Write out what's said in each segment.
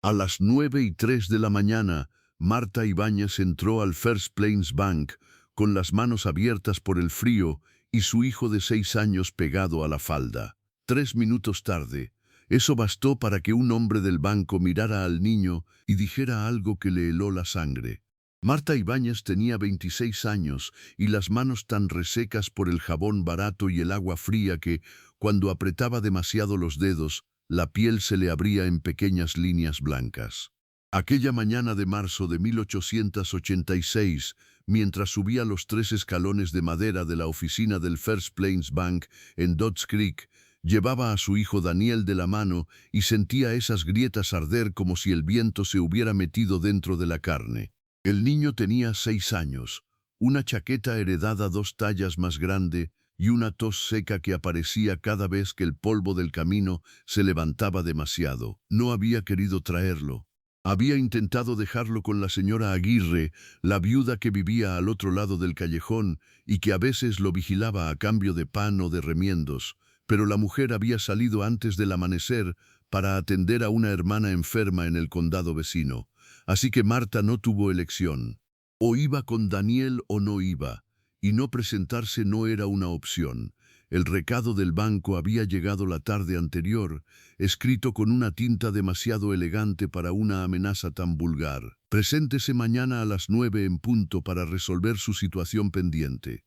A las 9:03 de la mañana, Marta Ibáñez entró al First Plains Bank con las manos abiertas por el frío y su hijo de 6 años pegado a la falda. 3 minutos tarde, eso bastó para que un hombre del banco mirara al niño y dijera algo que le heló la sangre. Marta Ibáñez tenía 26 años y las manos tan resecas por el jabón barato y el agua fría que, cuando apretaba demasiado los dedos, la piel se le abría en pequeñas líneas blancas. Aquella mañana de marzo de 1886, mientras subía los 3 escalones de madera de la oficina del First Plains Bank en Dodds Creek, llevaba a su hijo Daniel de la mano y sentía esas grietas arder como si el viento se hubiera metido dentro de la carne. El niño tenía 6 años, una chaqueta heredada 2 tallas más grande y una tos seca que aparecía cada vez que el polvo del camino se levantaba demasiado. No había querido traerlo. Había intentado dejarlo con la señora Aguirre, la viuda que vivía al otro lado del callejón y que a veces lo vigilaba a cambio de pan o de remiendos, pero la mujer había salido antes del amanecer para atender a una hermana enferma en el condado vecino. Así que Marta no tuvo elección. O iba con Daniel o no iba, y no presentarse no era una opción. El recado del banco había llegado la tarde anterior, escrito con una tinta demasiado elegante para una amenaza tan vulgar. Preséntese mañana a las 9 en punto para resolver su situación pendiente.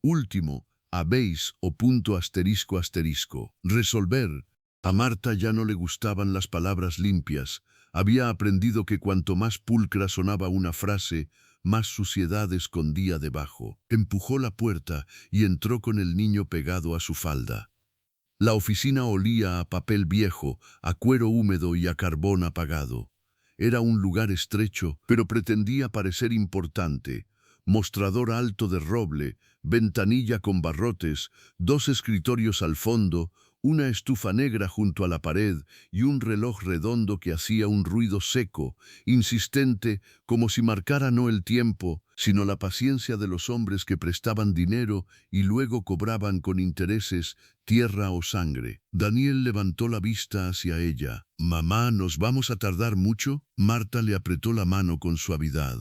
Último, habéis o punto asterisco asterisco. Resolver. A Marta ya no le gustaban las palabras limpias. Había aprendido que cuanto más pulcra sonaba una frase, más suciedad escondía debajo. Empujó la puerta y entró con el niño pegado a su falda. La oficina olía a papel viejo, a cuero húmedo y a carbón apagado. Era un lugar estrecho, pero pretendía parecer importante. Mostrador alto de roble, ventanilla con barrotes, 2 escritorios al fondo, una estufa negra junto a la pared y un reloj redondo que hacía un ruido seco, insistente, como si marcara no el tiempo, sino la paciencia de los hombres que prestaban dinero y luego cobraban con intereses tierra o sangre. Daniel levantó la vista hacia ella. «Mamá, ¿nos vamos a tardar mucho?» Marta le apretó la mano con suavidad.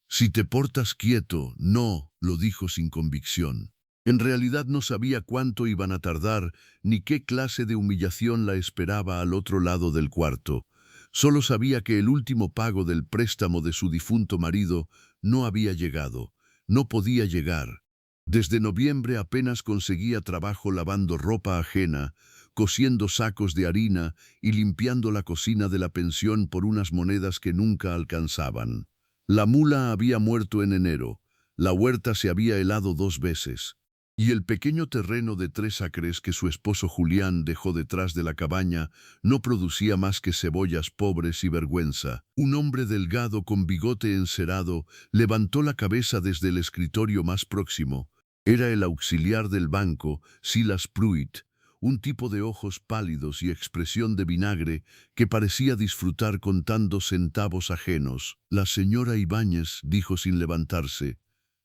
«Si te portas quieto, no», lo dijo sin convicción. En realidad no sabía cuánto iban a tardar, ni qué clase de humillación la esperaba al otro lado del cuarto. Solo sabía que el último pago del préstamo de su difunto marido no había llegado, no podía llegar. Desde noviembre apenas conseguía trabajo lavando ropa ajena, cosiendo sacos de harina y limpiando la cocina de la pensión por unas monedas que nunca alcanzaban. La mula había muerto en enero, la huerta se había helado 2 veces. Y el pequeño terreno de 3 acres que su esposo Julián dejó detrás de la cabaña no producía más que cebollas pobres y vergüenza. Un hombre delgado con bigote encerado levantó la cabeza desde el escritorio más próximo. Era el auxiliar del banco, Silas Pruitt, un tipo de ojos pálidos y expresión de vinagre que parecía disfrutar contando centavos ajenos. «La señora Ibáñez», dijo sin levantarse.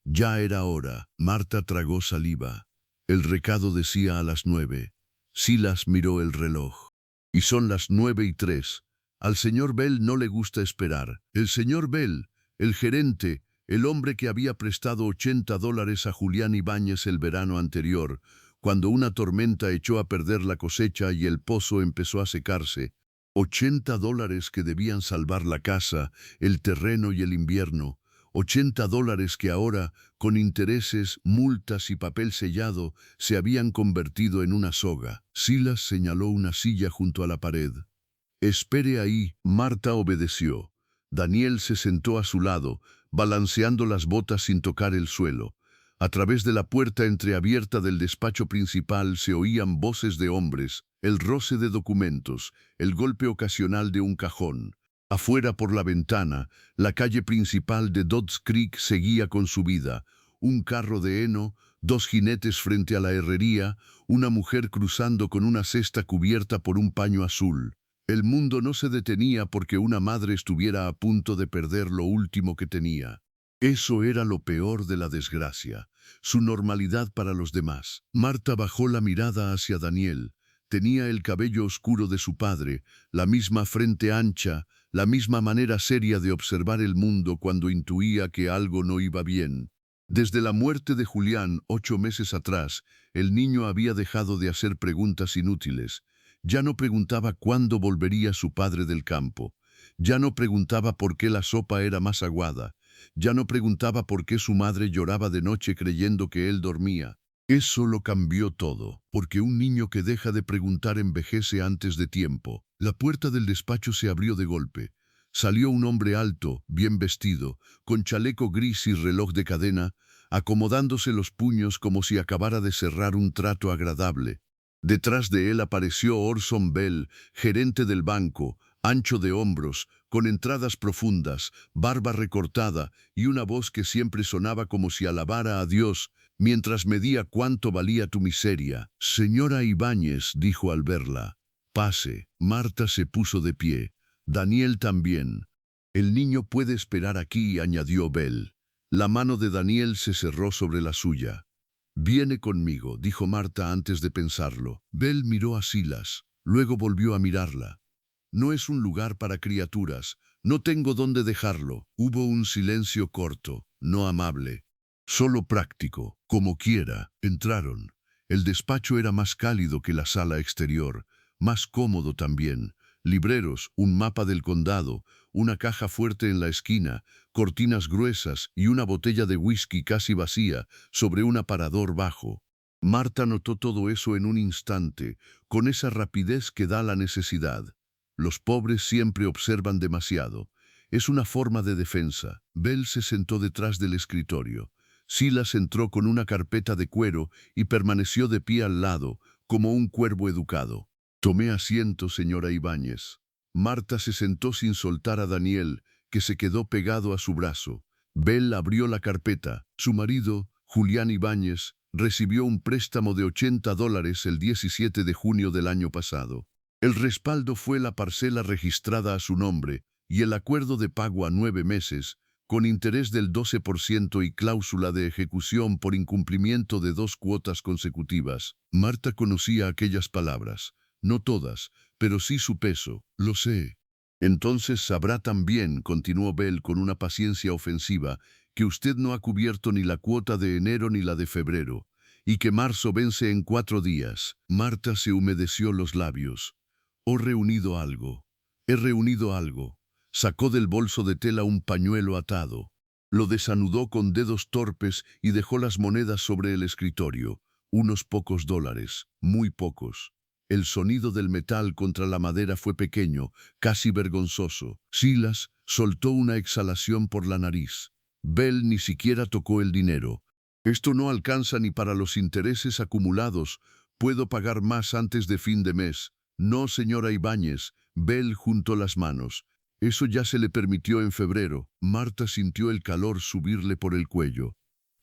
Ya era hora. Marta tragó saliva. El recado decía a las 9. Silas miró el reloj. Y son las 9:03. Al señor Bell no le gusta esperar. El señor Bell, el gerente, el hombre que había prestado $80 a Julián Ibáñez el verano anterior, cuando una tormenta echó a perder la cosecha y el pozo empezó a secarse. $80 que debían salvar la casa, el terreno y el invierno. $80 que ahora, con intereses, multas y papel sellado, se habían convertido en una soga. Silas señaló una silla junto a la pared. «Espere ahí». Marta obedeció. Daniel se sentó a su lado, balanceando las botas sin tocar el suelo. A través de la puerta entreabierta del despacho principal se oían voces de hombres, el roce de documentos, el golpe ocasional de un cajón. Afuera por la ventana, la calle principal de Dodds Creek seguía con su vida. Un carro de heno, 2 jinetes frente a la herrería, una mujer cruzando con una cesta cubierta por un paño azul. El mundo no se detenía porque una madre estuviera a punto de perder lo último que tenía. Eso era lo peor de la desgracia, su normalidad para los demás. Marta bajó la mirada hacia Daniel. Tenía el cabello oscuro de su padre, la misma frente ancha, la misma manera seria de observar el mundo cuando intuía que algo no iba bien. Desde la muerte de Julián 8 meses atrás, el niño había dejado de hacer preguntas inútiles. Ya no preguntaba cuándo volvería su padre del campo. Ya no preguntaba por qué la sopa era más aguada. Ya no preguntaba por qué su madre lloraba de noche creyendo que él dormía. Eso lo cambió todo, porque un niño que deja de preguntar envejece antes de tiempo. La puerta del despacho se abrió de golpe. Salió un hombre alto, bien vestido, con chaleco gris y reloj de cadena, acomodándose los puños como si acabara de cerrar un trato agradable. Detrás de él apareció Orson Bell, gerente del banco, ancho de hombros, con entradas profundas, barba recortada y una voz que siempre sonaba como si alabara a Dios mientras medía cuánto valía tu miseria. Señora Ibáñez, dijo al verla. Pase. Marta se puso de pie. Daniel también. El niño puede esperar aquí, añadió Bell. La mano de Daniel se cerró sobre la suya. Viene conmigo, dijo Marta antes de pensarlo. Bell miró a Silas, luego volvió a mirarla. No es un lugar para criaturas. No tengo dónde dejarlo. Hubo un silencio corto, no amable, solo práctico. Como quiera, entraron. El despacho era más cálido que la sala exterior, más cómodo también. Libreros, un mapa del condado, una caja fuerte en la esquina, cortinas gruesas y una botella de whisky casi vacía sobre un aparador bajo. Marta notó todo eso en un instante, con esa rapidez que da la necesidad. Los pobres siempre observan demasiado. Es una forma de defensa. Bell se sentó detrás del escritorio. Silas entró con una carpeta de cuero y permaneció de pie al lado, como un cuervo educado. Tomé asiento, señora Ibáñez. Marta se sentó sin soltar a Daniel, que se quedó pegado a su brazo. Bell abrió la carpeta. Su marido, Julián Ibáñez, recibió un préstamo de $80 el 17 de junio del año pasado. El respaldo fue la parcela registrada a su nombre y el acuerdo de pago a 9 meses, con interés del 12% y cláusula de ejecución por incumplimiento de 2 cuotas consecutivas. Marta conocía aquellas palabras. No todas, pero sí su peso. Lo sé. Entonces sabrá también, continuó Bell con una paciencia ofensiva, que usted no ha cubierto ni la cuota de enero ni la de febrero, y que marzo vence en 4 días. Marta se humedeció los labios. He reunido algo. He reunido algo. Sacó del bolso de tela un pañuelo atado. Lo desanudó con dedos torpes y dejó las monedas sobre el escritorio. Unos pocos dólares, muy pocos. El sonido del metal contra la madera fue pequeño, casi vergonzoso. Silas soltó una exhalación por la nariz. Bell ni siquiera tocó el dinero. Esto no alcanza ni para los intereses acumulados. Puedo pagar más antes de fin de mes. No, señora Ibáñez. Bell juntó las manos. Eso ya se le permitió en febrero. Marta sintió el calor subirle por el cuello.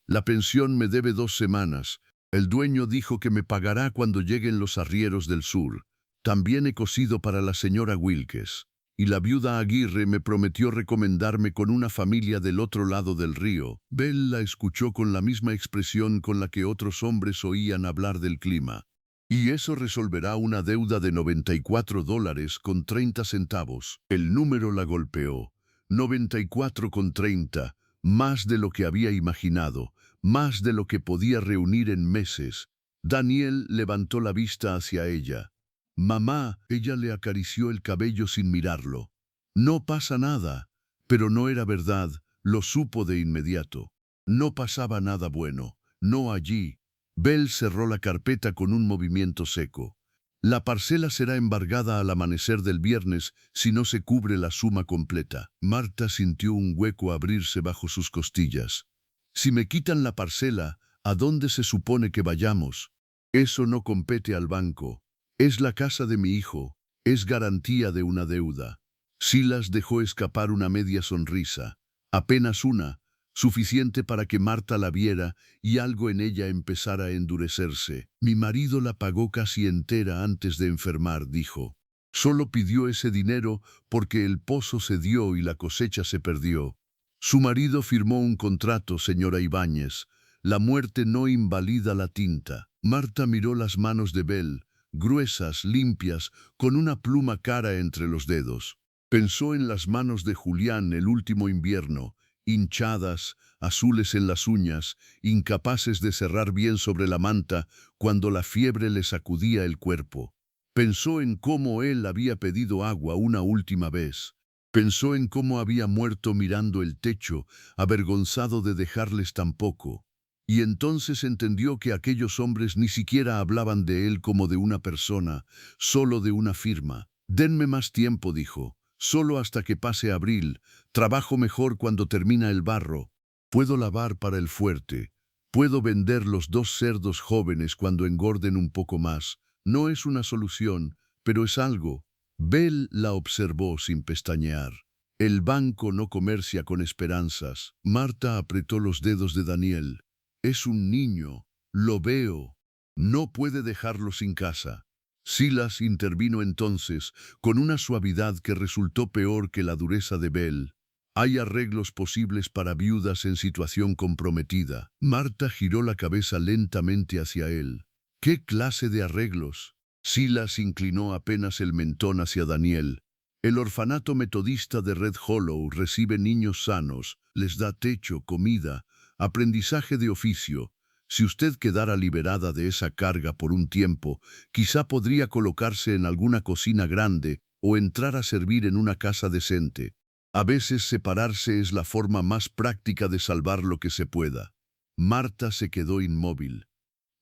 La pensión me debe 2 semanas. El dueño dijo que me pagará cuando lleguen los arrieros del sur. También he cosido para la señora Wilkes. Y la viuda Aguirre me prometió recomendarme con una familia del otro lado del río. Bell la escuchó con la misma expresión con la que otros hombres oían hablar del clima. Y eso resolverá una deuda de $94 con 30 centavos. El número la golpeó. 94 con 30. Más de lo que había imaginado. Más de lo que podía reunir en meses. Daniel levantó la vista hacia ella. Mamá, ella le acarició el cabello sin mirarlo. No pasa nada. Pero no era verdad, lo supo de inmediato. No pasaba nada bueno, no allí. Bell cerró la carpeta con un movimiento seco. La parcela será embargada al amanecer del viernes si no se cubre la suma completa. Marta sintió un hueco abrirse bajo sus costillas. Si me quitan la parcela, ¿a dónde se supone que vayamos? Eso no compete al banco. Es la casa de mi hijo. Es garantía de una deuda. Silas dejó escapar una media sonrisa. Apenas una, suficiente para que Marta la viera y algo en ella empezara a endurecerse. Mi marido la pagó casi entera antes de enfermar, dijo. Solo pidió ese dinero porque el pozo se dio y la cosecha se perdió. Su marido firmó un contrato, señora Ibáñez. La muerte no invalida la tinta. Marta miró las manos de Bell, gruesas, limpias, con una pluma cara entre los dedos. Pensó en las manos de Julián el último invierno, hinchadas, azules en las uñas, incapaces de cerrar bien sobre la manta cuando la fiebre le sacudía el cuerpo. Pensó en cómo él había pedido agua una última vez. Pensó en cómo había muerto mirando el techo, avergonzado de dejarles tan poco. Y entonces entendió que aquellos hombres ni siquiera hablaban de él como de una persona, solo de una firma. «Denme más tiempo», dijo, «solo hasta que pase abril. Trabajo mejor cuando termina el barro. Puedo lavar para el fuerte. Puedo vender los 2 cerdos jóvenes cuando engorden un poco más. No es una solución, pero es algo». Bell la observó sin pestañear. El banco no comercia con esperanzas. Marta apretó los dedos de Daniel. Es un niño, lo veo. No puede dejarlo sin casa. Silas intervino entonces, con una suavidad que resultó peor que la dureza de Bell. Hay arreglos posibles para viudas en situación comprometida. Marta giró la cabeza lentamente hacia él. ¿Qué clase de arreglos? Silas inclinó apenas el mentón hacia Daniel. El orfanato metodista de Red Hollow recibe niños sanos, les da techo, comida, aprendizaje de oficio. Si usted quedara liberada de esa carga por un tiempo, quizá podría colocarse en alguna cocina grande o entrar a servir en una casa decente. A veces separarse es la forma más práctica de salvar lo que se pueda. Marta se quedó inmóvil.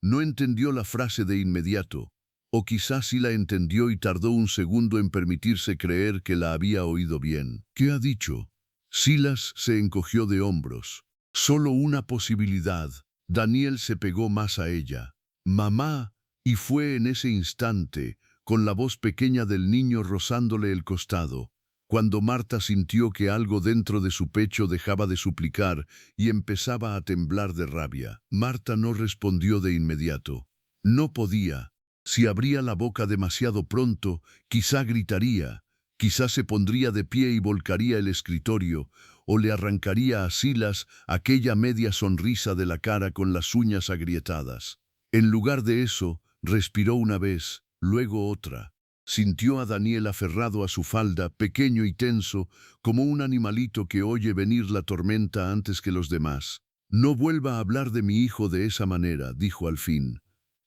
No entendió la frase de inmediato, o quizás sí la entendió y tardó un segundo en permitirse creer que la había oído bien. ¿Qué ha dicho? Silas se encogió de hombros. Solo una posibilidad. Daniel se pegó más a ella. «Mamá», y fue en ese instante, con la voz pequeña del niño rozándole el costado, cuando Marta sintió que algo dentro de su pecho dejaba de suplicar y empezaba a temblar de rabia. Marta no respondió de inmediato. No podía. Si abría la boca demasiado pronto, quizá gritaría, quizá se pondría de pie y volcaría el escritorio, o le arrancaría a Silas aquella media sonrisa de la cara con las uñas agrietadas. En lugar de eso, respiró una vez, luego otra. Sintió a Daniel aferrado a su falda, pequeño y tenso, como un animalito que oye venir la tormenta antes que los demás. «No vuelva a hablar de mi hijo de esa manera», dijo al fin.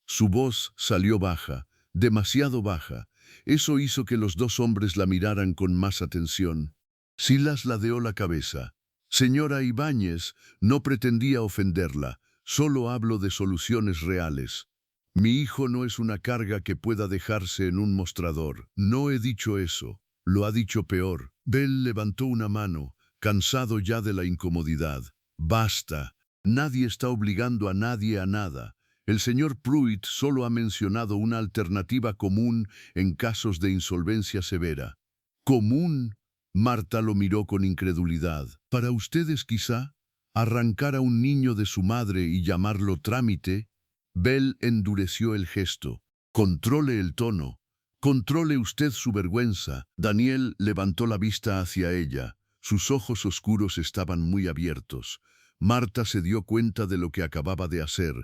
Su voz salió baja, demasiado baja. Eso hizo que los 2 hombres la miraran con más atención. Silas ladeó la cabeza. «Señora Ibáñez, no pretendía ofenderla, solo hablo de soluciones reales. Mi hijo no es una carga que pueda dejarse en un mostrador. No he dicho eso, lo ha dicho peor». Bell levantó una mano, cansado ya de la incomodidad. «Basta, nadie está obligando a nadie a nada. El señor Pruitt solo ha mencionado una alternativa común en casos de insolvencia severa». «¿Común?». Marta lo miró con incredulidad. «¿Para ustedes quizá? ¿Arrancar a un niño de su madre y llamarlo trámite?». Bell endureció el gesto. «Controle el tono. Controle usted su vergüenza». Daniel levantó la vista hacia ella. Sus ojos oscuros estaban muy abiertos. Marta se dio cuenta de lo que acababa de hacer.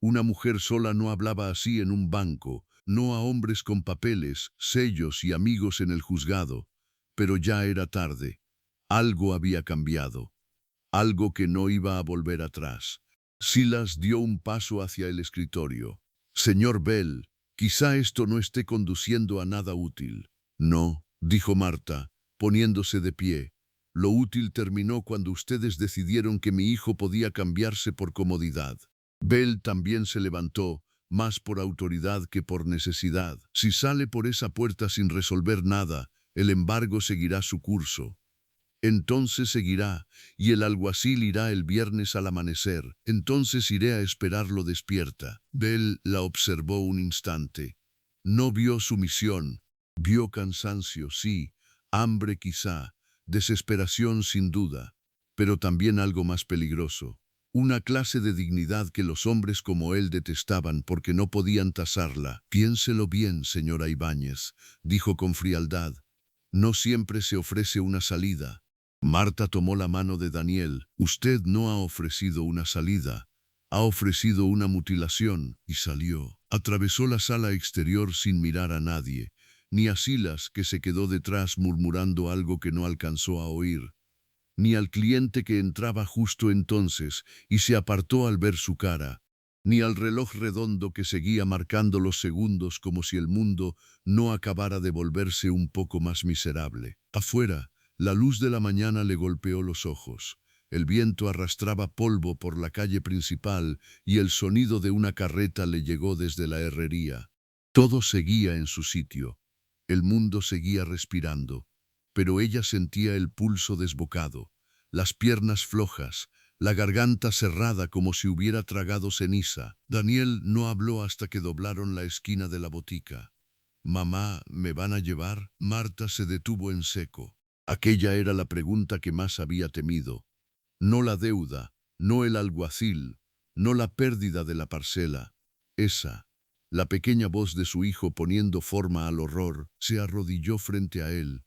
Una mujer sola no hablaba así en un banco, no a hombres con papeles, sellos y amigos en el juzgado. Pero ya era tarde. Algo había cambiado. Algo que no iba a volver atrás. Silas dio un paso hacia el escritorio. «Señor Bell, quizá esto no esté conduciendo a nada útil». «No», dijo Marta, poniéndose de pie. «Lo útil terminó cuando ustedes decidieron que mi hijo podía cambiarse por comodidad». Bell también se levantó, más por autoridad que por necesidad. «Si sale por esa puerta sin resolver nada, el embargo seguirá su curso. Entonces seguirá, y el alguacil irá el viernes al amanecer. Entonces iré a esperarlo despierta». Bell la observó un instante. No vio sumisión, vio cansancio, sí, hambre quizá, desesperación sin duda, pero también algo más peligroso. Una clase de dignidad que los hombres como él detestaban porque no podían tasarla. «Piénselo bien, señora Ibáñez», dijo con frialdad. «No siempre se ofrece una salida». Marta tomó la mano de Daniel. «Usted no ha ofrecido una salida, ha ofrecido una mutilación», y salió. Atravesó la sala exterior sin mirar a nadie. ni a Silas, que se quedó detrás murmurando algo que no alcanzó a oír, ni al cliente que entraba justo entonces y se apartó al ver su cara, ni al reloj redondo que seguía marcando los segundos como si el mundo no acabara de volverse un poco más miserable. Afuera, la luz de la mañana le golpeó los ojos. El viento arrastraba polvo por la calle principal y el sonido de una carreta le llegó desde la herrería. Todo seguía en su sitio. El mundo seguía respirando, pero ella sentía el pulso desbocado, las piernas flojas, la garganta cerrada como si hubiera tragado ceniza. Daniel no habló hasta que doblaron la esquina de la botica. «Mamá, ¿me van a llevar?» Marta se detuvo en seco. Aquella era la pregunta que más había temido. No la deuda, no el alguacil, no la pérdida de la parcela. Esa, la pequeña voz de su hijo poniendo forma al horror, se arrodilló frente a él.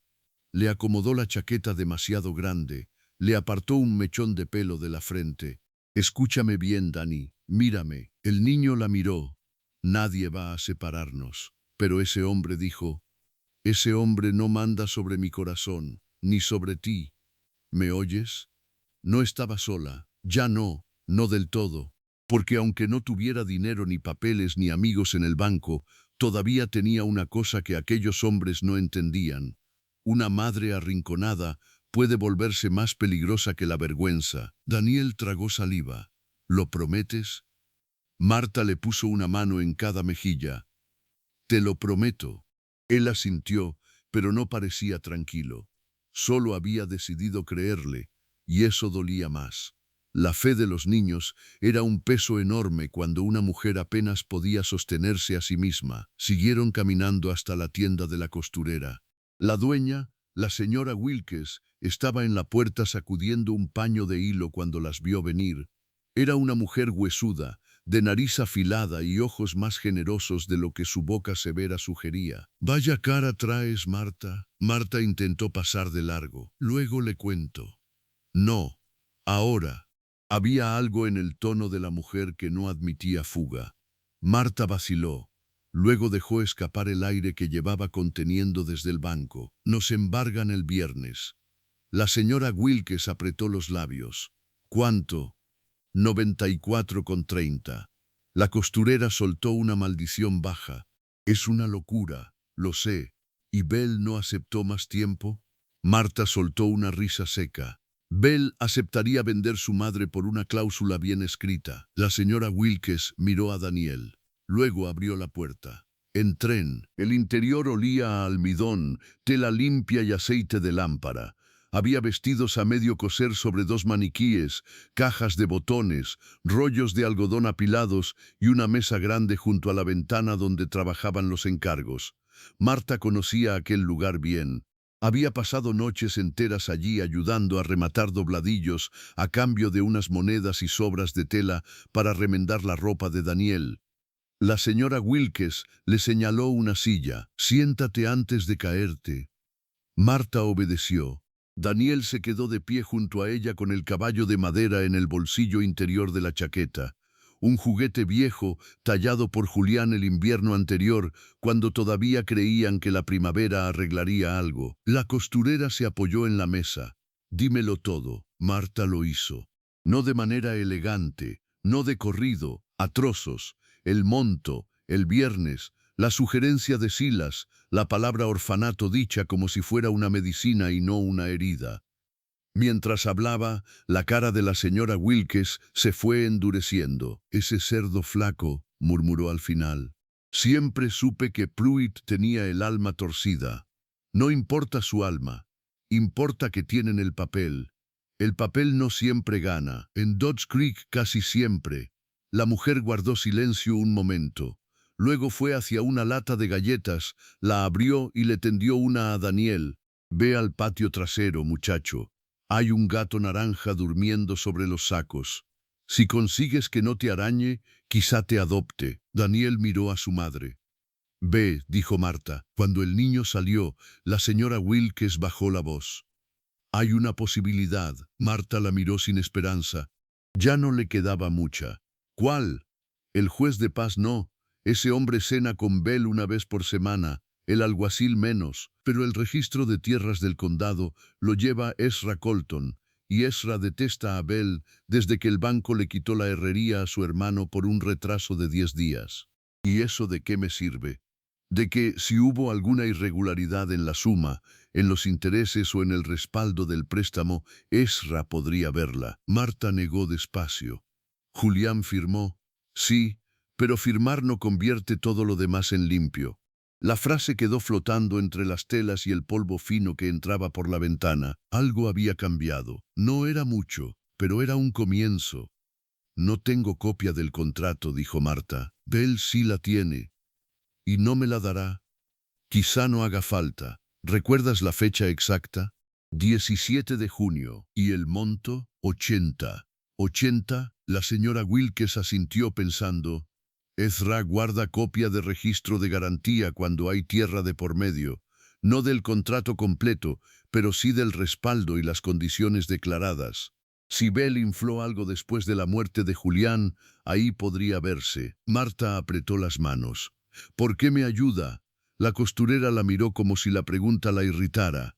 Le acomodó la chaqueta demasiado grande, le apartó un mechón de pelo de la frente. «Escúchame bien, Dani, mírame». El niño la miró. «Nadie va a separarnos». Pero ese hombre dijo, «Ese hombre no manda sobre mi corazón, ni sobre ti. ¿Me oyes?» No estaba sola, ya no, no del todo, porque aunque no tuviera dinero ni papeles ni amigos en el banco, todavía tenía una cosa que aquellos hombres no entendían. Una madre arrinconada puede volverse más peligrosa que la vergüenza. Daniel tragó saliva. «¿Lo prometes?» Marta le puso una mano en cada mejilla. «Te lo prometo». Él asintió, pero no parecía tranquilo. Solo había decidido creerle, y eso dolía más. La fe de los niños era un peso enorme cuando una mujer apenas podía sostenerse a sí misma. Siguieron caminando hasta la tienda de la costurera. La dueña, la señora Wilkes, estaba en la puerta sacudiendo un paño de hilo cuando las vio venir. Era una mujer huesuda, de nariz afilada y ojos más generosos de lo que su boca severa sugería. «Vaya cara traes, Marta». Marta intentó pasar de largo. «Luego le cuento». «No, ahora». Había algo en el tono de la mujer que no admitía fuga. Marta vaciló. Luego dejó escapar el aire que llevaba conteniendo desde el banco. «Nos embargan el viernes». La señora Wilkes apretó los labios. «¿Cuánto?» 94,30. La costurera soltó una maldición baja. «Es una locura, lo sé. ¿Y Bell no aceptó más tiempo?» Marta soltó una risa seca. Bell aceptaría vender su madre por una cláusula bien escrita. La señora Wilkes miró a Daniel. Luego abrió la puerta. «Entren». El interior olía a almidón, tela limpia y aceite de lámpara. Había vestidos a medio coser sobre dos maniquíes, cajas de botones, rollos de algodón apilados y una mesa grande junto a la ventana donde trabajaban los encargos. Marta conocía aquel lugar bien. Había pasado noches enteras allí ayudando a rematar dobladillos a cambio de unas monedas y sobras de tela para remendar la ropa de Daniel. La señora Wilkes le señaló una silla. «Siéntate antes de caerte». Marta obedeció. Daniel se quedó de pie junto a ella con el caballo de madera en el bolsillo interior de la chaqueta. Un juguete viejo, tallado por Julián el invierno anterior, cuando todavía creían que la primavera arreglaría algo. La costurera se apoyó en la mesa. «Dímelo todo». Marta lo hizo. No de manera elegante, no de corrido, a trozos. El monto, el viernes, la sugerencia de Silas, la palabra orfanato dicha como si fuera una medicina y no una herida. Mientras hablaba, la cara de la señora Wilkes se fue endureciendo. «Ese cerdo flaco», murmuró al final. «Siempre supe que Pruitt tenía el alma torcida. No importa su alma, importa que tienen el papel. El papel no siempre gana. En Dodge Creek casi siempre». La mujer guardó silencio un momento. Luego fue hacia una lata de galletas, la abrió y le tendió una a Daniel. «Ve al patio trasero, muchacho. Hay un gato naranja durmiendo sobre los sacos. Si consigues que no te arañe, quizá te adopte». Daniel miró a su madre. «Ve», dijo Marta. Cuando el niño salió, la señora Wilkes bajó la voz. «Hay una posibilidad». Marta la miró sin esperanza. Ya no le quedaba mucha. «¿Cuál?» «El juez de paz no. Ese hombre cena con Bell una vez por semana. el alguacil menos, pero el registro de tierras del condado lo lleva Ezra Colton, y Ezra detesta a Bell desde que el banco le quitó la herrería a su hermano por un retraso de 10 días. ¿Y eso de qué me sirve? De que si hubo alguna irregularidad en la suma, en los intereses o en el respaldo del préstamo, Ezra podría verla. Marta negó despacio. Julián firmó. Sí, pero firmar no convierte todo lo demás en limpio. La frase quedó flotando entre las telas y el polvo fino que entraba por la ventana. Algo había cambiado. No era mucho, pero era un comienzo. No tengo copia del contrato, dijo Marta. Bell sí la tiene. ¿Y no me la dará? Quizá no haga falta. ¿Recuerdas la fecha exacta? 17 de junio. ¿Y el monto? 80. ¿80? La señora Wilkes asintió pensando. Ezra guarda copia de registro de garantía cuando hay tierra de por medio, no del contrato completo, pero sí del respaldo y las condiciones declaradas. Si Bell infló algo después de la muerte de Julián, ahí podría verse. Marta apretó las manos. ¿Por qué me ayuda? La costurera la miró como si la pregunta la irritara.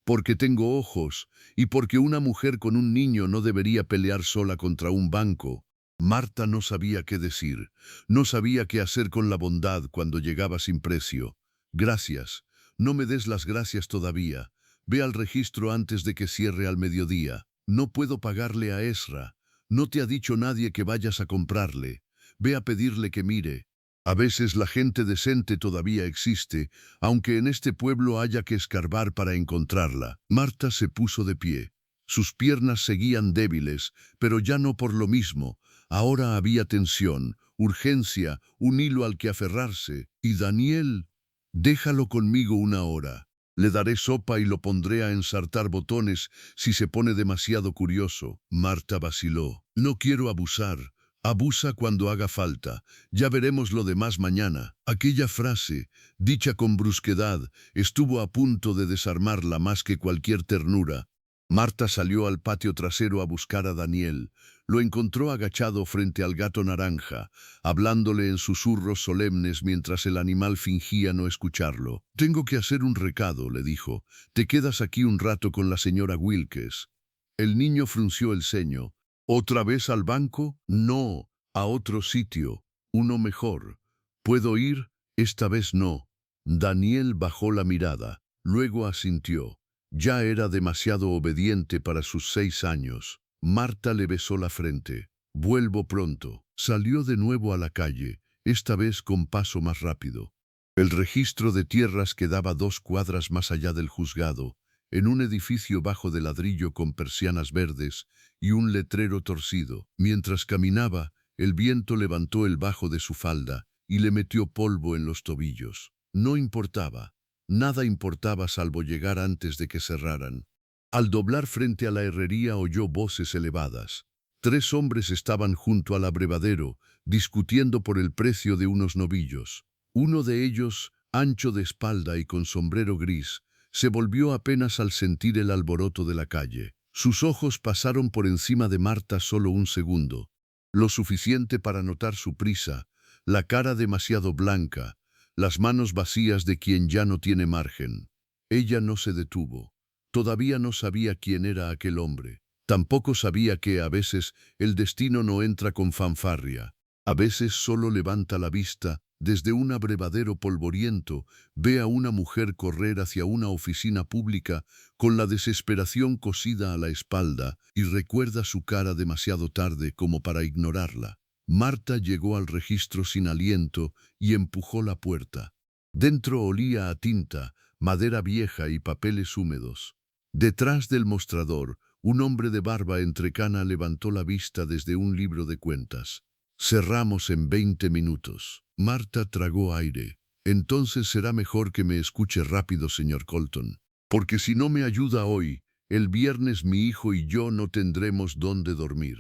Porque tengo ojos, y porque una mujer con un niño no debería pelear sola contra un banco. Marta no sabía qué decir, no sabía qué hacer con la bondad cuando llegaba sin precio. Gracias, no me des las gracias todavía. Ve al registro antes de que cierre al mediodía. No puedo pagarle a Ezra. No te ha dicho nadie que vayas a comprarle. Ve a pedirle que mire. A veces la gente decente todavía existe, aunque en este pueblo haya que escarbar para encontrarla. Marta se puso de pie. Sus piernas seguían débiles, pero ya no por lo mismo. Ahora había tensión, urgencia, un hilo al que aferrarse. Y Daniel, déjalo conmigo una hora. Le daré sopa y lo pondré a ensartar botones si se pone demasiado curioso. Marta vaciló. No quiero abusar. Abusa cuando haga falta. Ya veremos lo demás mañana. Aquella frase, dicha con brusquedad, estuvo a punto de desarmarla más que cualquier ternura. Marta salió al patio trasero a buscar a Daniel. Lo encontró agachado frente al gato naranja, hablándole en susurros solemnes mientras el animal fingía no escucharlo. Tengo que hacer un recado, le dijo. Te quedas aquí un rato con la señora Wilkes. El niño frunció el ceño. ¿Otra vez al banco? No, a otro sitio, uno mejor. ¿Puedo ir? Esta vez no. Daniel bajó la mirada, luego asintió. Ya era demasiado obediente para sus 6 años. Marta le besó la frente. Vuelvo pronto. Salió de nuevo a la calle, esta vez con paso más rápido. El registro de tierras quedaba 2 cuadras más allá del juzgado, en un edificio bajo de ladrillo con persianas verdes y un letrero torcido. Mientras caminaba, el viento levantó el bajo de su falda y le metió polvo en los tobillos. No importaba, nada importaba salvo llegar antes de que cerraran. Al doblar frente a la herrería oyó voces elevadas. 3 hombres estaban junto al abrevadero, discutiendo por el precio de unos novillos. Uno de ellos, ancho de espalda y con sombrero gris, se volvió apenas al sentir el alboroto de la calle. Sus ojos pasaron por encima de Marta solo un segundo, lo suficiente para notar su prisa, la cara demasiado blanca, las manos vacías de quien ya no tiene margen. Ella no se detuvo. Todavía no sabía quién era aquel hombre. Tampoco sabía que a veces el destino no entra con fanfarria. A veces solo levanta la vista. Desde un abrevadero polvoriento, ve a una mujer correr hacia una oficina pública con la desesperación cosida a la espalda y recuerda su cara demasiado tarde como para ignorarla. Marta llegó al registro sin aliento y empujó la puerta. Dentro olía a tinta, madera vieja y papeles húmedos. Detrás del mostrador, un hombre de barba entrecana levantó la vista desde un libro de cuentas. Cerramos en 20 minutos. Marta tragó aire. Entonces será mejor que me escuche rápido, señor Colton. Porque si no me ayuda hoy, el viernes mi hijo y yo no tendremos dónde dormir.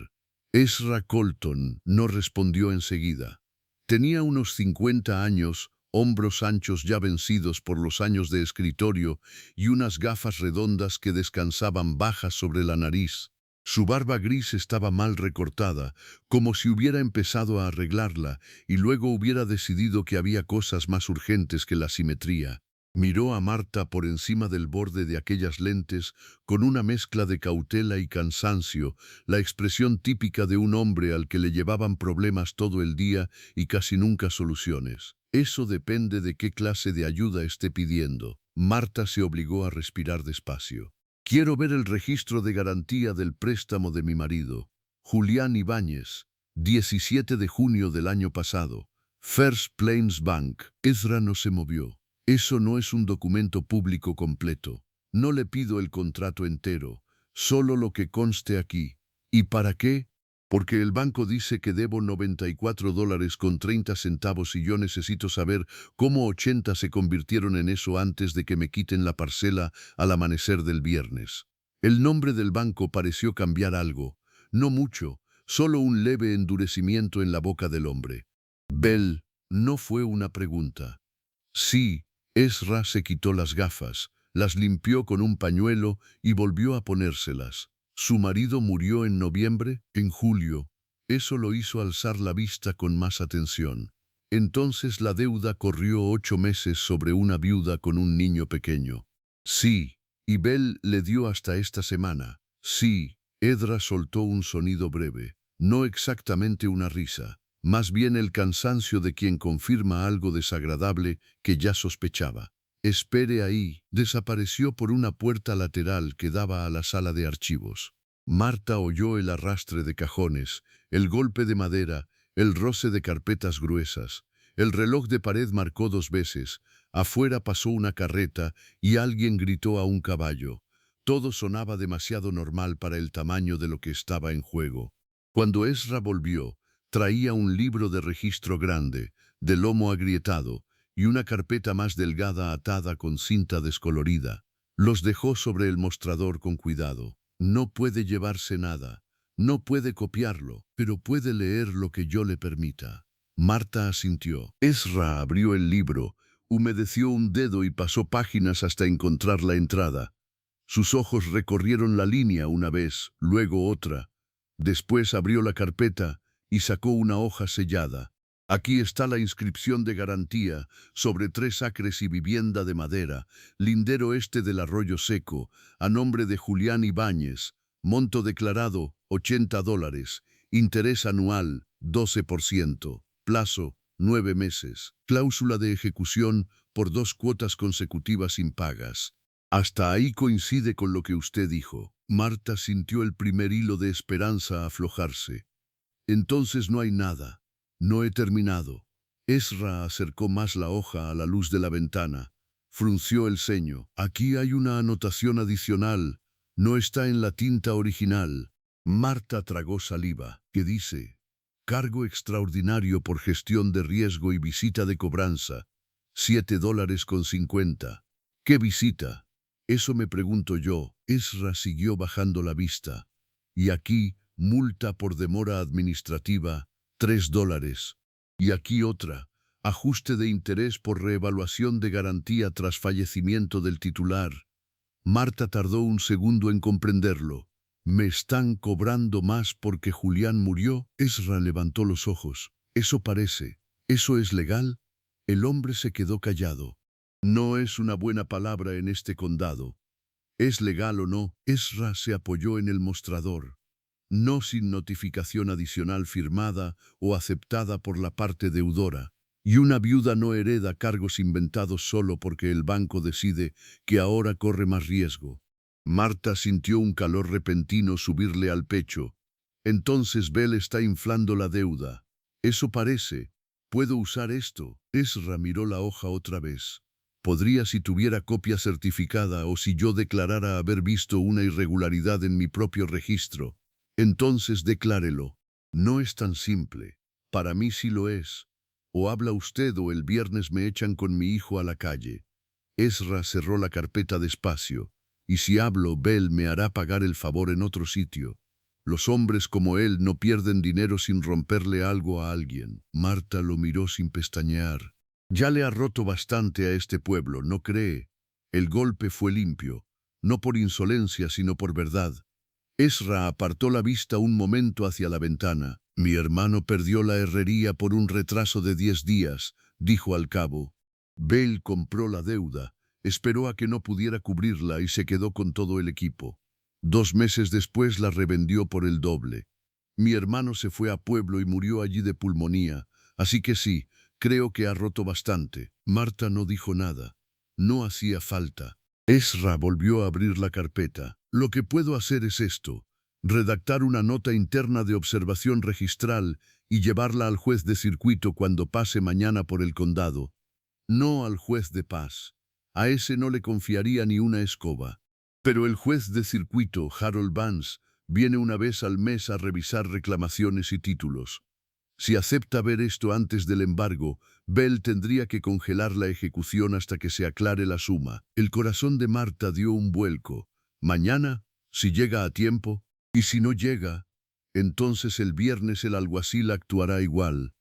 Ezra Colton no respondió enseguida. Tenía unos 50 años, hombros anchos ya vencidos por los años de escritorio y unas gafas redondas que descansaban bajas sobre la nariz. Su barba gris estaba mal recortada, como si hubiera empezado a arreglarla y luego hubiera decidido que había cosas más urgentes que la simetría. Miró a Marta por encima del borde de aquellas lentes con una mezcla de cautela y cansancio, la expresión típica de un hombre al que le llevaban problemas todo el día y casi nunca soluciones. Eso depende de qué clase de ayuda esté pidiendo. Marta se obligó a respirar despacio. Quiero ver el registro de garantía del préstamo de mi marido, Julián Ibáñez, 17 de junio del año pasado. First Plains Bank. Ezra no se movió. Eso no es un documento público completo. No le pido el contrato entero, solo lo que conste aquí. ¿Y para qué? Porque el banco dice que debo $94.30 y yo necesito saber cómo 80 se convirtieron en eso antes de que me quiten la parcela al amanecer del viernes. El nombre del banco pareció cambiar algo, no mucho, solo un leve endurecimiento en la boca del hombre. Bell, no fue una pregunta. Sí. Ezra se quitó las gafas, las limpió con un pañuelo y volvió a ponérselas. ¿Su marido murió en noviembre? En julio. Eso lo hizo alzar la vista con más atención. Entonces la deuda corrió 8 meses sobre una viuda con un niño pequeño. Sí, y Bell le dio hasta esta semana. Sí, Ezra soltó un sonido breve, no exactamente una risa. Más bien el cansancio de quien confirma algo desagradable que ya sospechaba. Espere ahí, desapareció por una puerta lateral que daba a la sala de archivos. Marta oyó el arrastre de cajones, el golpe de madera, el roce de carpetas gruesas. El reloj de pared marcó 2 veces, afuera pasó una carreta y alguien gritó a un caballo. Todo sonaba demasiado normal para el tamaño de lo que estaba en juego. Cuando Ezra volvió, traía un libro de registro grande, de lomo agrietado, y una carpeta más delgada atada con cinta descolorida. Los dejó sobre el mostrador con cuidado. No puede llevarse nada, no puede copiarlo, pero puede leer lo que yo le permita. Marta asintió. Ezra abrió el libro, humedeció un dedo y pasó páginas hasta encontrar la entrada. Sus ojos recorrieron la línea una vez, luego otra. Después abrió la carpeta y sacó una hoja sellada. Aquí está la inscripción de garantía sobre 3 acres y vivienda de madera, lindero este del Arroyo Seco, a nombre de Julián Ibáñez, monto declarado $80, interés anual 12%, plazo 9 meses, cláusula de ejecución por 2 cuotas consecutivas impagas. Hasta ahí coincide con lo que usted dijo. Marta sintió el primer hilo de esperanza aflojarse. Entonces no hay nada. No he terminado. Ezra acercó más la hoja a la luz de la ventana. Frunció el ceño. Aquí hay una anotación adicional. No está en la tinta original. Marta tragó saliva. ¿Qué dice? Cargo extraordinario por gestión de riesgo y visita de cobranza. $7.50. ¿Qué visita? Eso me pregunto yo. Ezra siguió bajando la vista. Y aquí, multa por demora administrativa, $3. Y aquí otra, ajuste de interés por reevaluación de garantía tras fallecimiento del titular. Marta tardó un segundo en comprenderlo. ¿Me están cobrando más porque Julián murió? Ezra levantó los ojos. Eso parece. ¿Eso es legal? El hombre se quedó callado. No es una buena palabra en este condado. ¿Es legal o no? Ezra se apoyó en el mostrador. No sin notificación adicional firmada o aceptada por la parte deudora. Y una viuda no hereda cargos inventados solo porque el banco decide que ahora corre más riesgo. Marta sintió un calor repentino subirle al pecho. Entonces Bell está inflando la deuda. Eso parece. ¿Puedo usar esto? Ezra miró la hoja otra vez. Podría si tuviera copia certificada o si yo declarara haber visto una irregularidad en mi propio registro. Entonces declárelo. No es tan simple. Para mí sí lo es. O habla usted o el viernes me echan con mi hijo a la calle. Ezra cerró la carpeta despacio. Y si hablo, Bell me hará pagar el favor en otro sitio. Los hombres como él no pierden dinero sin romperle algo a alguien. Marta lo miró sin pestañear. Ya le ha roto bastante a este pueblo, ¿no cree? El golpe fue limpio, no por insolencia sino por verdad. Ezra apartó la vista un momento hacia la ventana. Mi hermano perdió la herrería por un retraso de 10 días, dijo al cabo. Bell compró la deuda, esperó a que no pudiera cubrirla y se quedó con todo el equipo. 2 meses después la revendió por el doble. Mi hermano se fue a Pueblo y murió allí de pulmonía, así que sí, creo que ha roto bastante. Marta no dijo nada. No hacía falta. Ezra volvió a abrir la carpeta. Lo que puedo hacer es esto: redactar una nota interna de observación registral y llevarla al juez de circuito cuando pase mañana por el condado. No al juez de paz. A ese no le confiaría ni una escoba. Pero el juez de circuito, Harold Vance, viene una vez al mes a revisar reclamaciones y títulos. Si acepta ver esto antes del embargo, Bell tendría que congelar la ejecución hasta que se aclare la suma. El corazón de Marta dio un vuelco. Mañana, si llega a tiempo, y si no llega, entonces el viernes el alguacil actuará igual.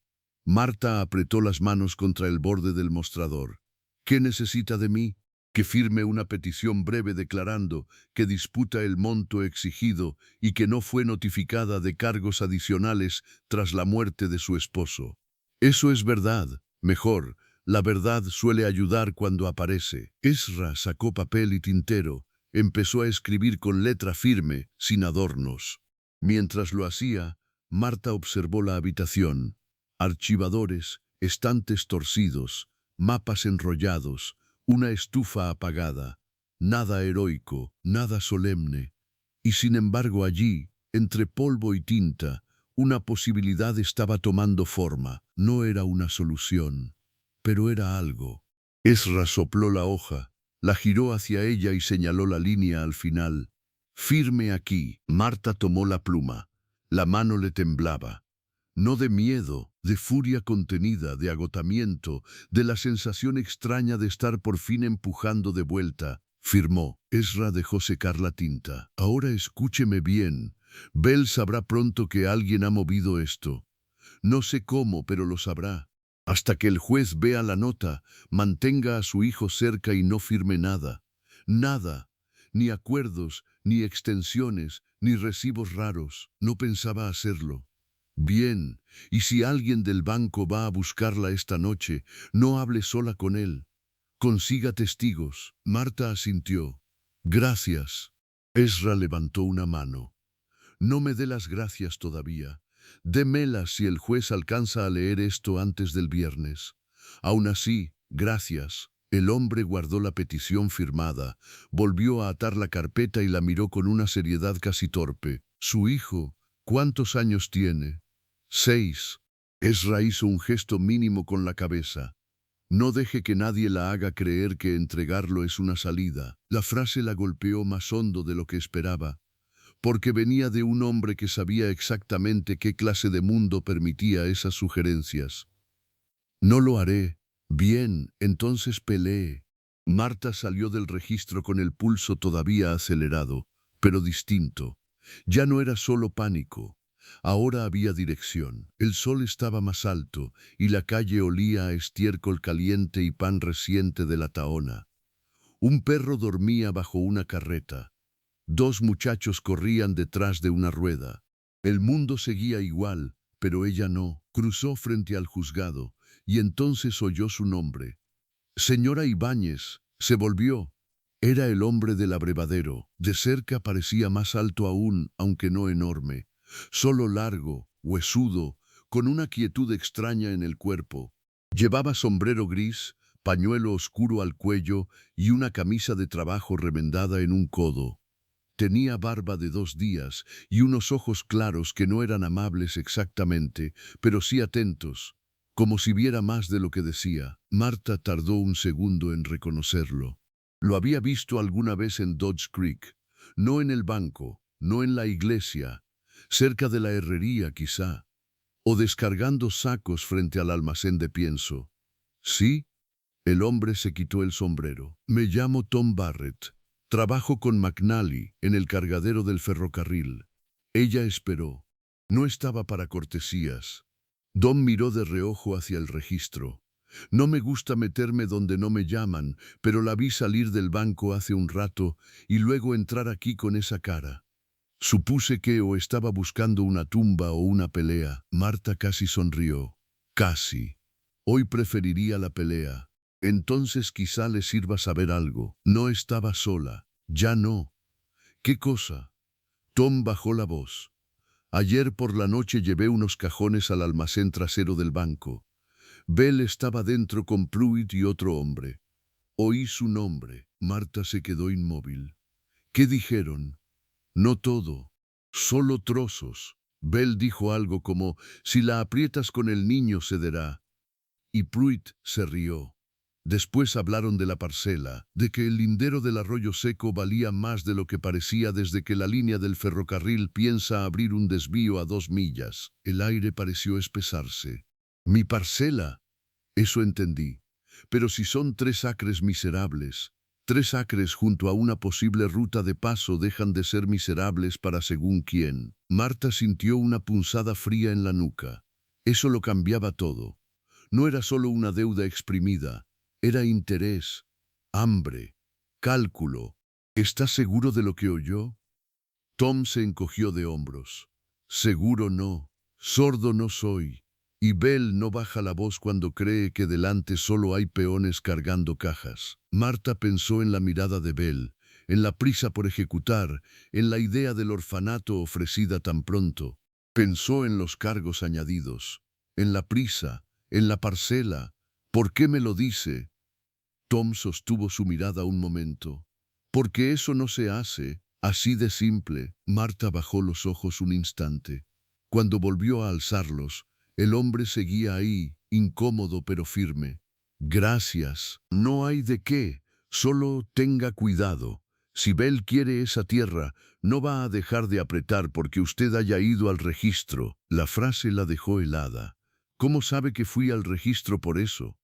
Marta apretó las manos contra el borde del mostrador. ¿Qué necesita de mí? Que firme una petición breve declarando que disputa el monto exigido y que no fue notificada de cargos adicionales tras la muerte de su esposo. Eso es verdad. Mejor, la verdad suele ayudar cuando aparece. Ezra sacó papel y tintero. Empezó a escribir con letra firme, sin adornos. Mientras lo hacía, Marta observó la habitación. Archivadores, estantes torcidos, mapas enrollados, una estufa apagada, nada heroico, nada solemne. Y sin embargo allí, entre polvo y tinta, una posibilidad estaba tomando forma. No era una solución, pero era algo. Ezra sopló la hoja, la giró hacia ella y señaló la línea al final. Firme aquí. Marta tomó la pluma. La mano le temblaba. No de miedo, de furia contenida, de agotamiento, de la sensación extraña de estar por fin empujando de vuelta. Firmó. Ezra dejó secar la tinta. Ahora escúcheme bien. Bell sabrá pronto que alguien ha movido esto. No sé cómo, pero lo sabrá. Hasta que el juez vea la nota, mantenga a su hijo cerca y no firme nada. Nada. Ni acuerdos, ni extensiones, ni recibos raros. No pensaba hacerlo. Bien, y si alguien del banco va a buscarla esta noche, no hable sola con él. Consiga testigos. Marta asintió. Gracias. Ezra levantó una mano. No me dé las gracias todavía. Démelas si el juez alcanza a leer esto antes del viernes. Aún así, gracias. El hombre guardó la petición firmada, volvió a atar la carpeta y la miró con una seriedad casi torpe. Su hijo, ¿cuántos años tiene? 6. Ezra hizo un gesto mínimo con la cabeza. No deje que nadie la haga creer que entregarlo es una salida. La frase la golpeó más hondo de lo que esperaba, porque venía de un hombre que sabía exactamente qué clase de mundo permitía esas sugerencias. No lo haré. Bien, entonces pelee. Marta salió del registro con el pulso todavía acelerado, pero distinto. Ya no era solo pánico. Ahora había dirección. El sol estaba más alto y la calle olía a estiércol caliente y pan reciente de la tahona. Un perro dormía bajo una carreta. 2 muchachos corrían detrás de una rueda. El mundo seguía igual, pero ella no. Cruzó frente al juzgado y entonces oyó su nombre. Señora Ibáñez. Se volvió. Era el hombre del abrevadero. De cerca parecía más alto aún, aunque no enorme. Solo largo, huesudo, con una quietud extraña en el cuerpo. Llevaba sombrero gris, pañuelo oscuro al cuello y una camisa de trabajo remendada en un codo. Tenía barba de 2 días y unos ojos claros que no eran amables exactamente, pero sí atentos, como si viera más de lo que decía. Marta tardó un segundo en reconocerlo. Lo había visto alguna vez en Dodge Creek, no en el banco, no en la iglesia, cerca de la herrería quizá, o descargando sacos frente al almacén de pienso. Sí, el hombre se quitó el sombrero. Me llamo Tom Barrett. Trabajo con McNally en el cargadero del ferrocarril. Ella esperó. No estaba para cortesías. Don miró de reojo hacia el registro. No me gusta meterme donde no me llaman, pero la vi salir del banco hace un rato y luego entrar aquí con esa cara. Supuse que o estaba buscando una tumba o una pelea. Marta casi sonrió. Casi. Hoy preferiría la pelea. Entonces quizá le sirva saber algo. No estaba sola. Ya no. ¿Qué cosa? Tom bajó la voz. Ayer por la noche llevé unos cajones al almacén trasero del banco. Bell estaba dentro con Pruitt y otro hombre. Oí su nombre. Marta se quedó inmóvil. ¿Qué dijeron? No todo. Solo trozos. Bell dijo algo como, si la aprietas con el niño cederá. Y Pruitt se rió. Después hablaron de la parcela, de que el lindero del arroyo seco valía más de lo que parecía desde que la línea del ferrocarril piensa abrir un desvío a 2 millas. El aire pareció espesarse. Mi parcela. Eso entendí. Pero si son 3 acres miserables, 3 acres junto a una posible ruta de paso dejan de ser miserables para según quién. Marta sintió una punzada fría en la nuca. Eso lo cambiaba todo. No era solo una deuda exprimida, era interés, hambre, cálculo. ¿Estás seguro de lo que oyó? Tom se encogió de hombros. Seguro no, sordo no soy. Y Bell no baja la voz cuando cree que delante solo hay peones cargando cajas. Marta pensó en la mirada de Bell, en la prisa por ejecutar, en la idea del orfanato ofrecida tan pronto. Pensó en los cargos añadidos, en la prisa, en la parcela. ¿Por qué me lo dice? Tom sostuvo su mirada un momento. Porque eso no se hace, así de simple. Marta bajó los ojos un instante. Cuando volvió a alzarlos, el hombre seguía ahí, incómodo pero firme. Gracias. No hay de qué. Solo tenga cuidado. Si Bell quiere esa tierra, no va a dejar de apretar porque usted haya ido al registro. La frase la dejó helada. ¿Cómo sabe que fui al registro por eso?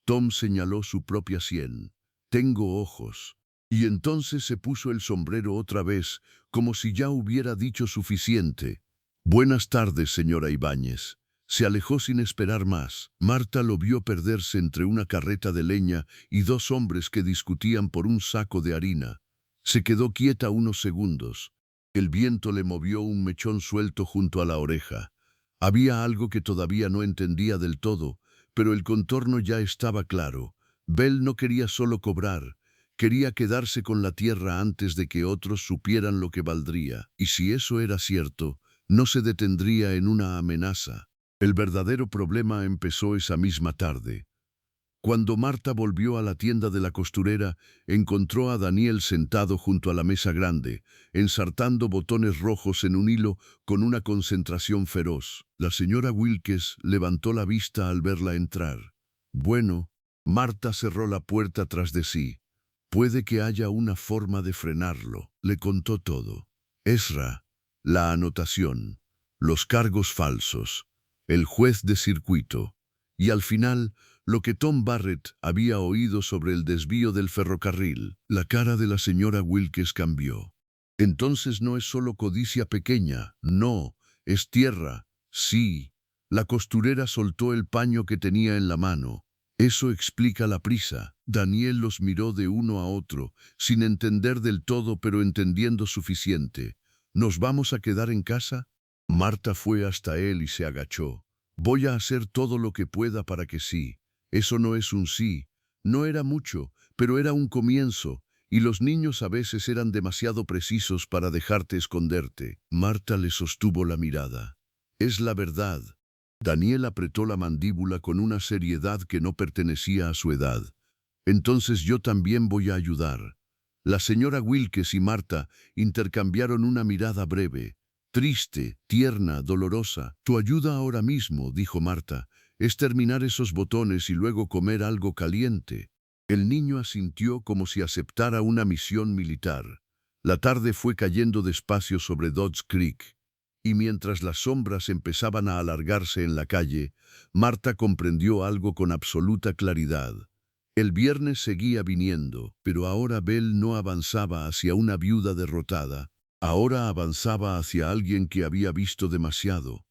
Tom señaló su propia sien. Tengo ojos. Y entonces se puso el sombrero otra vez, como si ya hubiera dicho suficiente. Buenas tardes, señora Ibáñez. Se alejó sin esperar más. Marta lo vio perderse entre una carreta de leña y 2 hombres que discutían por un saco de harina. Se quedó quieta unos segundos. El viento le movió un mechón suelto junto a la oreja. Había algo que todavía no entendía del todo, pero el contorno ya estaba claro. Bell no quería solo cobrar, quería quedarse con la tierra antes de que otros supieran lo que valdría. Y si eso era cierto, no se detendría en una amenaza. El verdadero problema empezó esa misma tarde. Cuando Marta volvió a la tienda de la costurera, encontró a Daniel sentado junto a la mesa grande, ensartando botones rojos en un hilo con una concentración feroz. La señora Wilkes levantó la vista al verla entrar. Bueno, Marta cerró la puerta tras de sí. Puede que haya una forma de frenarlo, le contó todo. Ezra, la anotación, los cargos falsos, el juez de circuito, y al final, lo que Tom Barrett había oído sobre el desvío del ferrocarril. La cara de la señora Wilkes cambió. Entonces no es solo codicia pequeña, no, es tierra, sí. La costurera soltó el paño que tenía en la mano. Eso explica la prisa. Daniel los miró de uno a otro, sin entender del todo pero entendiendo suficiente. ¿Nos vamos a quedar en casa? Marta fue hasta él y se agachó. Voy a hacer todo lo que pueda para que sí. Eso no es un sí. No era mucho, pero era un comienzo, y los niños a veces eran demasiado precisos para dejarte esconderte. Marta le sostuvo la mirada. Es la verdad. Daniel apretó la mandíbula con una seriedad que no pertenecía a su edad. Entonces yo también voy a ayudar. La señora Wilkes y Marta intercambiaron una mirada breve, triste, tierna, dolorosa. Tu ayuda ahora mismo, dijo Marta, es terminar esos botones y luego comer algo caliente. El niño asintió como si aceptara una misión militar. La tarde fue cayendo despacio sobre Dodds Creek, y mientras las sombras empezaban a alargarse en la calle, Marta comprendió algo con absoluta claridad. El viernes seguía viniendo, pero ahora Bell no avanzaba hacia una viuda derrotada, ahora avanzaba hacia alguien que había visto demasiado.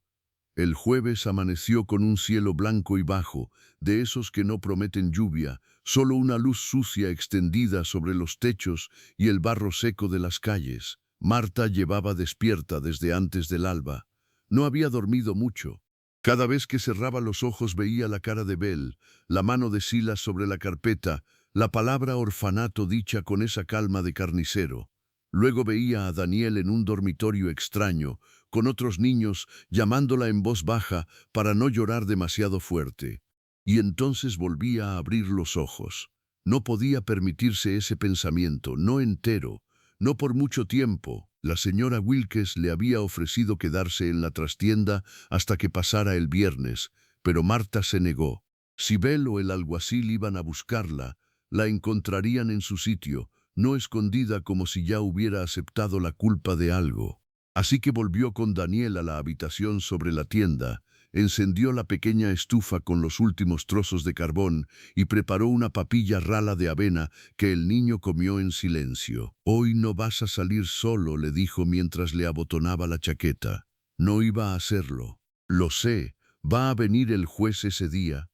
El jueves amaneció con un cielo blanco y bajo, de esos que no prometen lluvia, solo una luz sucia extendida sobre los techos y el barro seco de las calles. Marta llevaba despierta desde antes del alba. No había dormido mucho. Cada vez que cerraba los ojos veía la cara de Bell, la mano de Silas sobre la carpeta, la palabra orfanato dicha con esa calma de carnicero. Luego veía a Daniel en un dormitorio extraño, con otros niños, llamándola en voz baja para no llorar demasiado fuerte. Y entonces volvía a abrir los ojos. No podía permitirse ese pensamiento, no entero, no por mucho tiempo. La señora Wilkes le había ofrecido quedarse en la trastienda hasta que pasara el viernes, pero Marta se negó. Si Bell o el alguacil iban a buscarla, la encontrarían en su sitio, no escondida como si ya hubiera aceptado la culpa de algo. Así que volvió con Daniel a la habitación sobre la tienda, encendió la pequeña estufa con los últimos trozos de carbón y preparó una papilla rala de avena que el niño comió en silencio. «Hoy no vas a salir solo», le dijo mientras le abotonaba la chaqueta. No iba a hacerlo. «Lo sé, va a venir el juez ese día».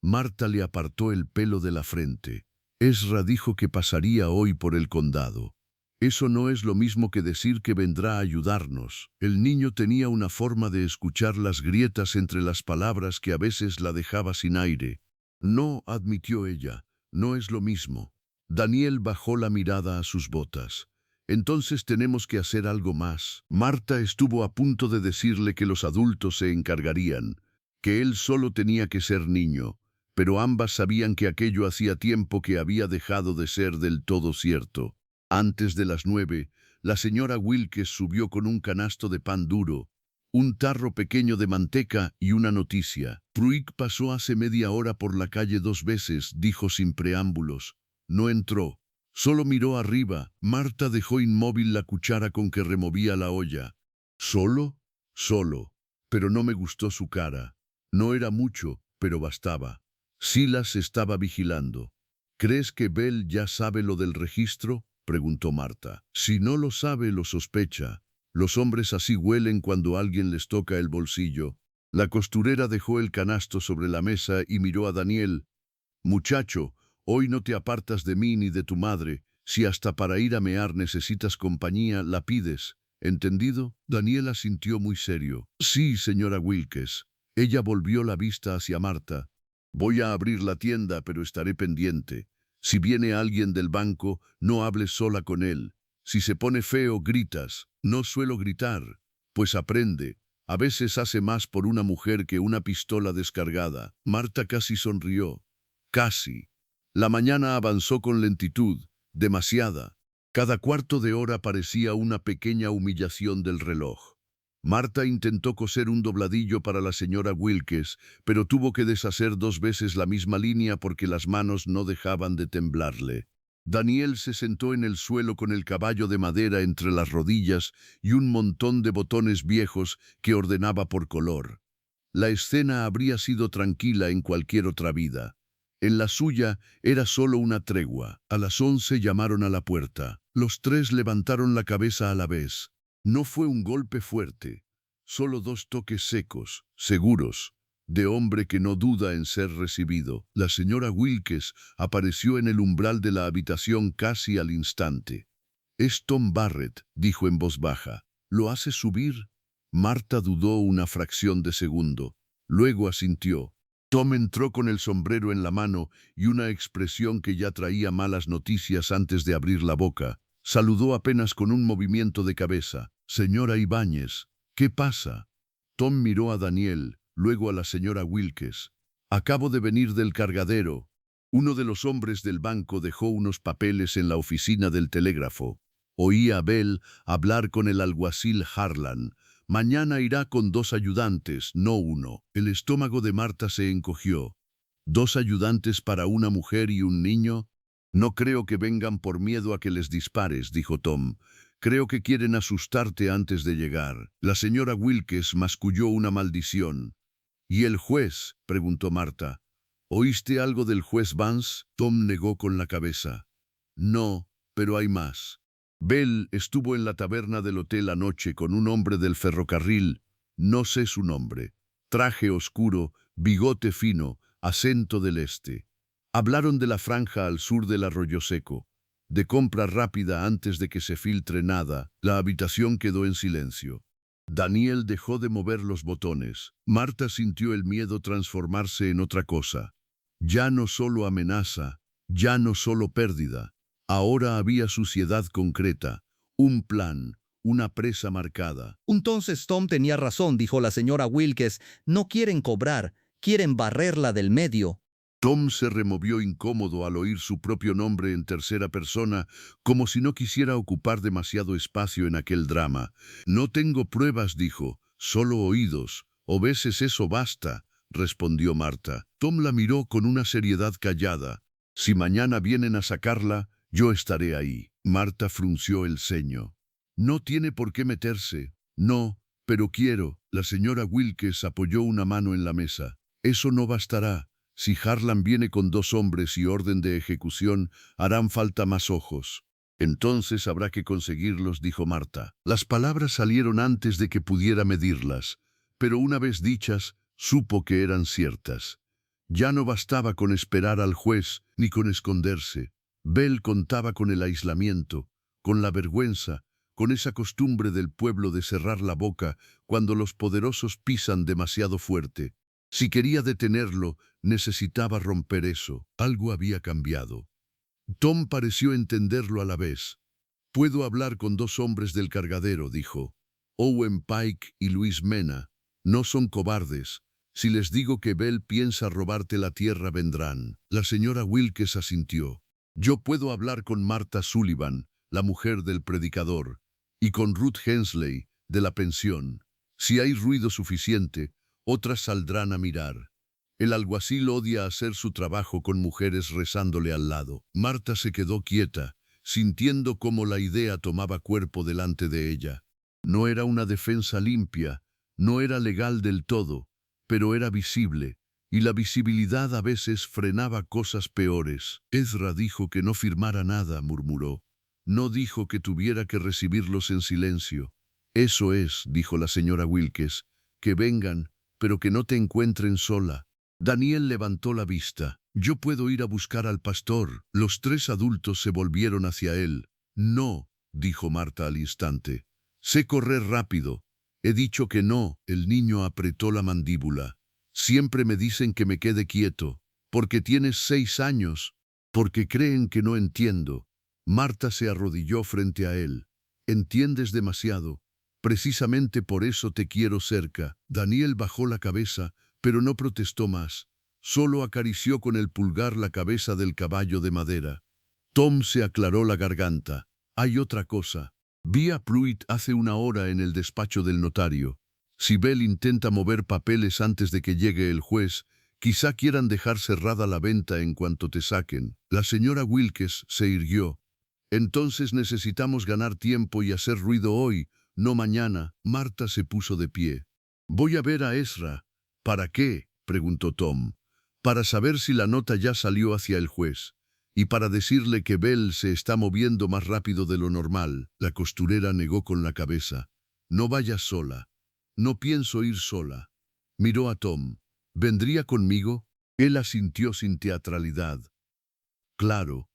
Marta le apartó el pelo de la frente. Ezra dijo que pasaría hoy por el condado. Eso no es lo mismo que decir que vendrá a ayudarnos. El niño tenía una forma de escuchar las grietas entre las palabras que a veces la dejaba sin aire. No, admitió ella, no es lo mismo. Daniel bajó la mirada a sus botas. Entonces tenemos que hacer algo más. Marta estuvo a punto de decirle que los adultos se encargarían, que él solo tenía que ser niño, pero ambas sabían que aquello hacía tiempo que había dejado de ser del todo cierto. Antes de las 9, la señora Wilkes subió con un canasto de pan duro, un tarro pequeño de manteca y una noticia. Pruitt pasó hace media hora por la calle 2 veces, dijo sin preámbulos. No entró. Solo miró arriba. Marta dejó inmóvil la cuchara con que removía la olla. ¿Solo? Solo. Pero no me gustó su cara. No era mucho, pero bastaba. Silas estaba vigilando. ¿Crees que Bell ya sabe lo del registro?, preguntó Marta. Si no lo sabe, lo sospecha. Los hombres así huelen cuando alguien les toca el bolsillo. La costurera dejó el canasto sobre la mesa y miró a Daniel. Muchacho, hoy no te apartas de mí ni de tu madre. Si hasta para ir a mear necesitas compañía, la pides. ¿Entendido? Daniel asintió muy serio. Sí, señora Wilkes. Ella volvió la vista hacia Marta. Voy a abrir la tienda, pero estaré pendiente. Si viene alguien del banco, no hables sola con él. Si se pone feo, gritas. No suelo gritar. Pues aprende. A veces hace más por una mujer que una pistola descargada. Marta casi sonrió. Casi. La mañana avanzó con lentitud, demasiada. Cada cuarto de hora parecía una pequeña humillación del reloj. Marta intentó coser un dobladillo para la señora Wilkes, pero tuvo que deshacer 2 veces la misma línea porque las manos no dejaban de temblarle. Daniel se sentó en el suelo con el caballo de madera entre las rodillas y un montón de botones viejos que ordenaba por color. La escena habría sido tranquila en cualquier otra vida. En la suya era solo una tregua. A las 11 llamaron a la puerta. Los 3 levantaron la cabeza a la vez. No fue un golpe fuerte, solo 2 toques secos, seguros, de hombre que no duda en ser recibido. La señora Wilkes apareció en el umbral de la habitación casi al instante. «Es Tom Barrett», dijo en voz baja. «¿Lo hace subir?» Marta dudó una fracción de segundo. Luego asintió. Tom entró con el sombrero en la mano y una expresión que ya traía malas noticias antes de abrir la boca. Saludó apenas con un movimiento de cabeza. «Señora Ibáñez, ¿qué pasa?» Tom miró a Daniel, luego a la señora Wilkes. «Acabo de venir del cargadero». Uno de los hombres del banco dejó unos papeles en la oficina del telégrafo. Oí a Bell hablar con el alguacil Harlan. Mañana irá con 2 ayudantes, no 1. El estómago de Marta se encogió. ¿2 ayudantes para una mujer y un niño? «No creo que vengan por miedo a que les dispares», dijo Tom. «Creo que quieren asustarte antes de llegar». La señora Wilkes masculló una maldición. «¿Y el juez?», preguntó Marta. «¿Oíste algo del juez Vance?» Tom negó con la cabeza. «No, pero hay más. Bell estuvo en la taberna del hotel anoche con un hombre del ferrocarril. No sé su nombre. Traje oscuro, bigote fino, acento del este. Hablaron de la franja al sur del Arroyo Seco, de compra rápida antes de que se filtre nada. La habitación quedó en silencio. Daniel dejó de mover los botones. Marta sintió el miedo transformarse en otra cosa. Ya no solo amenaza, ya no solo pérdida. Ahora había suciedad concreta, un plan, una presa marcada. Entonces Tom tenía razón, dijo la señora Wilkes. No quieren cobrar, quieren barrerla del medio. Tom se removió incómodo al oír su propio nombre en tercera persona, como si no quisiera ocupar demasiado espacio en aquel drama. No tengo pruebas, dijo, solo oídos. ¿O veces eso basta? Respondió Marta. Tom la miró con una seriedad callada. Si mañana vienen a sacarla, yo estaré ahí. Marta frunció el ceño. No tiene por qué meterse. No, pero quiero. La señora Wilkes apoyó una mano en la mesa. Eso no bastará. Si Harlan viene con 2 hombres y orden de ejecución, harán falta más ojos. Entonces habrá que conseguirlos, dijo Marta. Las palabras salieron antes de que pudiera medirlas, pero una vez dichas, supo que eran ciertas. Ya no bastaba con esperar al juez ni con esconderse. Bell contaba con el aislamiento, con la vergüenza, con esa costumbre del pueblo de cerrar la boca cuando los poderosos pisan demasiado fuerte. Si quería detenerlo, necesitaba romper eso. Algo había cambiado. Tom pareció entenderlo a la vez. Puedo hablar con 2 hombres del cargadero, dijo. Owen Pike y Luis Mena. No son cobardes. Si les digo que Bell piensa robarte la tierra, vendrán. La señora Wilkes asintió. Yo puedo hablar con Martha Sullivan, la mujer del predicador, y con Ruth Hensley, de la pensión. Si hay ruido suficiente, otras saldrán a mirar. El alguacil odia hacer su trabajo con mujeres rezándole al lado. Marta se quedó quieta, sintiendo cómo la idea tomaba cuerpo delante de ella. No era una defensa limpia, no era legal del todo, pero era visible, y la visibilidad a veces frenaba cosas peores. Ezra dijo que no firmara nada, murmuró. No dijo que tuviera que recibirlos en silencio. Eso es, dijo la señora Wilkes, que vengan, pero que no te encuentren sola. Daniel levantó la vista. Yo puedo ir a buscar al pastor. Los 3 adultos se volvieron hacia él. No, dijo Marta al instante. Sé correr rápido. He dicho que no. El niño apretó la mandíbula. Siempre me dicen que me quede quieto. Porque tienes 6 años. Porque creen que no entiendo. Marta se arrodilló frente a él. Entiendes demasiado. Precisamente por eso te quiero cerca. Daniel bajó la cabeza, pero no protestó más. Solo acarició con el pulgar la cabeza del caballo de madera. Tom se aclaró la garganta. Hay otra cosa. Vi a Pruitt hace 1 hora en el despacho del notario. Si Bell intenta mover papeles antes de que llegue el juez, quizá quieran dejar cerrada la venta en cuanto te saquen. La señora Wilkes se irguió. Entonces necesitamos ganar tiempo y hacer ruido hoy, no mañana. Marta se puso de pie. Voy a ver a Ezra. ¿Para qué?, preguntó Tom. Para saber si la nota ya salió hacia el juez. Y para decirle que Bell se está moviendo más rápido de lo normal. La costurera negó con la cabeza. No vayas sola. No pienso ir sola. Miró a Tom. ¿Vendría conmigo? Él asintió sin teatralidad. Claro.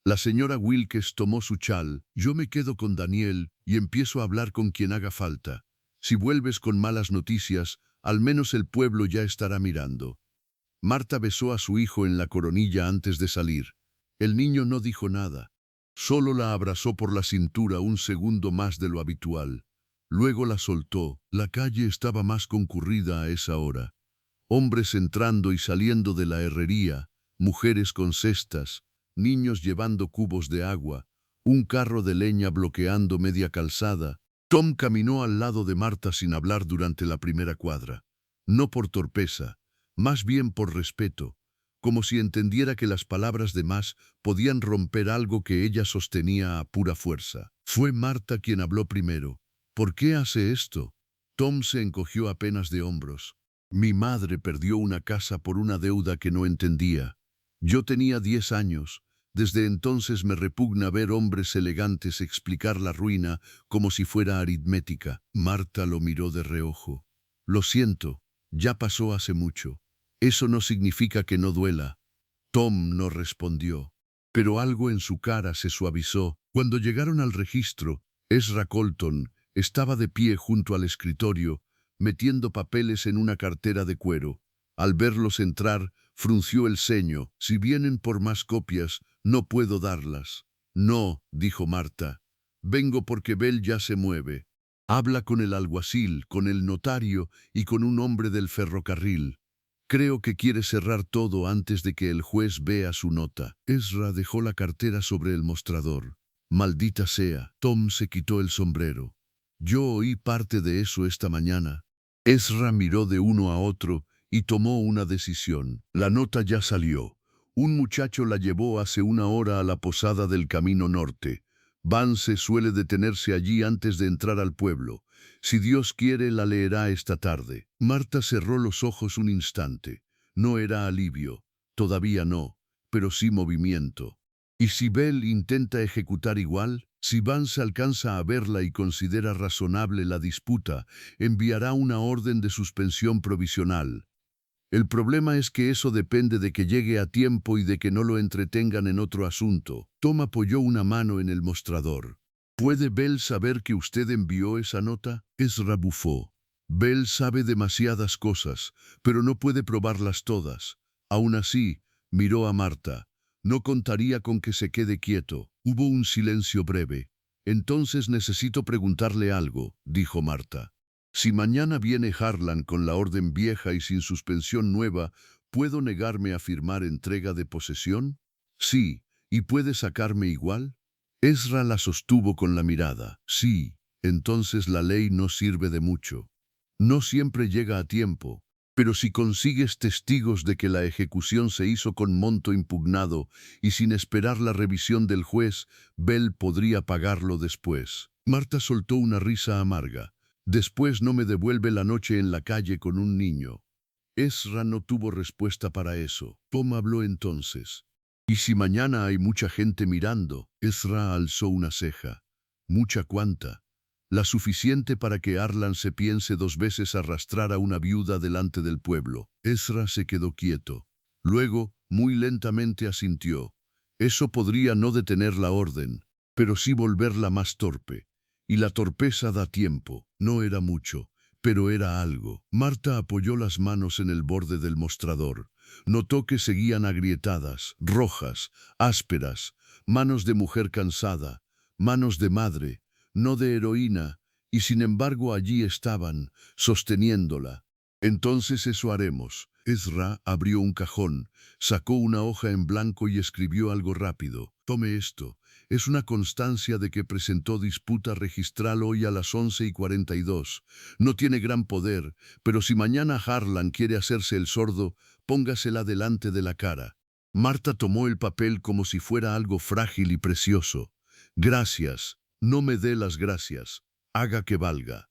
La señora Wilkes tomó su chal. Yo me quedo con Daniel y empiezo a hablar con quien haga falta. Si vuelves con malas noticias, al menos el pueblo ya estará mirando. Marta besó a su hijo en la coronilla antes de salir. El niño no dijo nada. Solo la abrazó por la cintura 1 segundo más de lo habitual. Luego la soltó. La calle estaba más concurrida a esa hora. Hombres entrando y saliendo de la herrería, mujeres con cestas, niños llevando cubos de agua, un carro de leña bloqueando media calzada. Tom caminó al lado de Marta sin hablar durante la primera cuadra. No por torpeza, más bien por respeto, como si entendiera que las palabras de más podían romper algo que ella sostenía a pura fuerza. Fue Marta quien habló primero. ¿Por qué hace esto? Tom se encogió apenas de hombros. Mi madre perdió una casa por una deuda que no entendía. Yo tenía 10 años. Desde entonces me repugna ver hombres elegantes explicar la ruina como si fuera aritmética. Marta lo miró de reojo. Lo siento, ya pasó hace mucho. Eso no significa que no duela. Tom no respondió, pero algo en su cara se suavizó. Cuando llegaron al registro, Ezra Colton, Estaba de pie junto al escritorio, metiendo papeles en una cartera de cuero. Al verlos entrar, frunció el ceño. Si vienen por más copias, no puedo darlas. No, dijo Marta. Vengo porque Bell ya se mueve. Habla con el alguacil, con el notario y con un hombre del ferrocarril. Creo que quiere cerrar todo antes de que el juez vea su nota. Ezra dejó la cartera sobre el mostrador. Maldita sea, Tom se quitó el sombrero. Yo oí parte de eso esta mañana. Ezra miró de uno a otro y tomó una decisión. La nota ya salió. Un muchacho la llevó hace una hora a la posada del Camino Norte. Vance suele detenerse allí antes de entrar al pueblo. Si Dios quiere, la leerá esta tarde. Marta cerró los ojos un instante. No era alivio, todavía no, pero sí movimiento. ¿Y si Bell intenta ejecutar igual? Si Vance alcanza a verla y considera razonable la disputa, enviará una orden de suspensión provisional. El problema es que eso depende de que llegue a tiempo y de que no lo entretengan en otro asunto. Tom apoyó una mano en el mostrador. ¿Puede Bell saber que usted envió esa nota? Ezra bufó. Bell sabe demasiadas cosas, pero no puede probarlas todas. Aún así, miró a Marta. No contaría con que se quede quieto. Hubo un silencio breve. Entonces necesito preguntarle algo, dijo Marta. Si mañana viene Harlan con la orden vieja y sin suspensión nueva, ¿puedo negarme a firmar entrega de posesión? Sí, ¿y puede sacarme igual? Ezra la sostuvo con la mirada. Sí, entonces la ley no sirve de mucho. No siempre llega a tiempo, pero si consigues testigos de que la ejecución se hizo con monto impugnado y sin esperar la revisión del juez, Bell podría pagarlo después. Marta soltó una risa amarga. Después no me devuelve la noche en la calle con un niño. Ezra no tuvo respuesta para eso. Tom habló entonces. ¿Y si mañana hay mucha gente mirando? Ezra alzó una ceja. ¿Mucha cuánta? La suficiente para que Harlan se piense dos veces arrastrar a una viuda delante del pueblo. Ezra se quedó quieto. Luego, muy lentamente asintió. Eso podría no detener la orden, pero sí volverla más torpe. Y la torpeza da tiempo. No era mucho, pero era algo. Marta apoyó las manos en el borde del mostrador. Notó que seguían agrietadas, rojas, ásperas, manos de mujer cansada, manos de madre, no de heroína, y sin embargo allí estaban, sosteniéndola. Entonces eso haremos. Ezra abrió un cajón, sacó una hoja en blanco y escribió algo rápido. Tome esto. Es una constancia de que presentó disputa registral hoy a las 11:42. No tiene gran poder, pero si mañana Harlan quiere hacerse el sordo, póngasela delante de la cara. Marta tomó el papel como si fuera algo frágil y precioso. Gracias, no me dé las gracias. Haga que valga.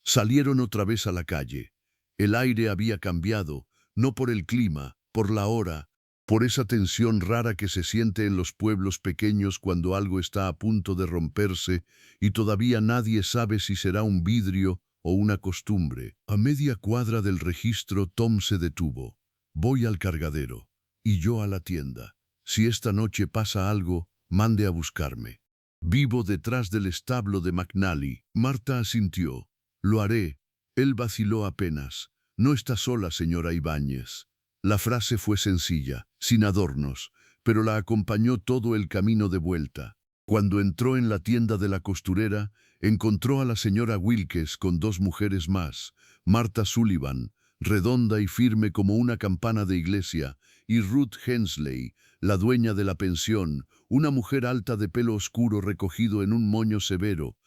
Salieron otra vez a la calle. El aire había cambiado, no por el clima, por la hora, por esa tensión rara que se siente en los pueblos pequeños cuando algo está a punto de romperse y todavía nadie sabe si será un vidrio o una costumbre. A media cuadra del registro, Tom se detuvo. Voy al cargadero. Y yo a la tienda. Si esta noche pasa algo, mande a buscarme. Vivo detrás del establo de McNally. Marta asintió. Lo haré. Él vaciló apenas. No está sola, señora Ibáñez. La frase fue sencilla, sin adornos, pero la acompañó todo el camino de vuelta. Cuando entró en la tienda de la costurera, encontró a la señora Wilkes con dos mujeres más, Marta Sullivan, redonda y firme como una campana de iglesia, y Ruth Hensley, la dueña de la pensión, una mujer alta de pelo oscuro recogido en un moño severo.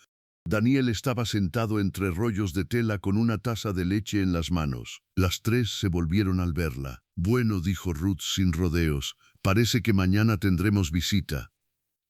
Daniel estaba sentado entre rollos de tela con una taza de leche en las manos. Las tres se volvieron al verla. Bueno, dijo Ruth sin rodeos, parece que mañana tendremos visita.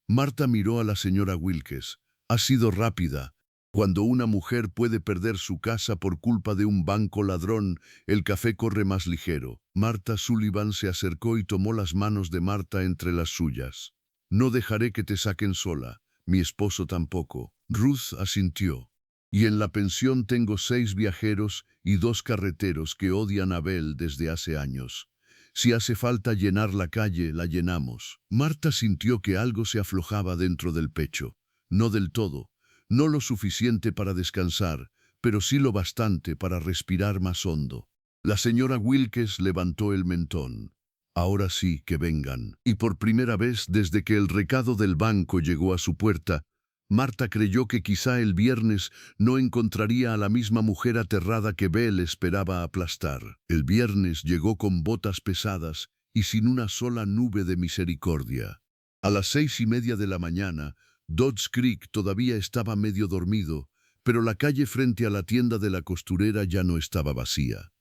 Marta miró a la señora Wilkes. Ha sido rápida. Cuando una mujer puede perder su casa por culpa de un banco ladrón, el café corre más ligero. Marta Sullivan se acercó y tomó las manos de Marta entre las suyas. No dejaré que te saquen sola. Mi esposo tampoco. Ruth asintió. Y en la pensión tengo 6 viajeros y 2 carreteros que odian a Bell desde hace años. Si hace falta llenar la calle, la llenamos. Marta sintió que algo se aflojaba dentro del pecho. No del todo. No lo suficiente para descansar, pero sí lo bastante para respirar más hondo. La señora Wilkes levantó el mentón. Ahora sí que vengan. Y por primera vez desde que el recado del banco llegó a su puerta, Marta creyó que quizá el viernes no encontraría a la misma mujer aterrada que Bell esperaba aplastar. El viernes llegó con botas pesadas y sin una sola nube de misericordia. A las 6:30 de la mañana, Dodds Creek todavía estaba medio dormido, pero la calle frente a la tienda de la costurera ya no estaba vacía.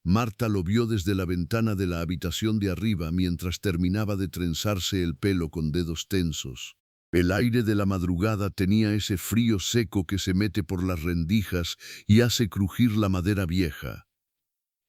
Marta lo vio desde la ventana de la habitación de arriba mientras terminaba de trenzarse el pelo con dedos tensos. El aire de la madrugada tenía ese frío seco que se mete por las rendijas y hace crujir la madera vieja.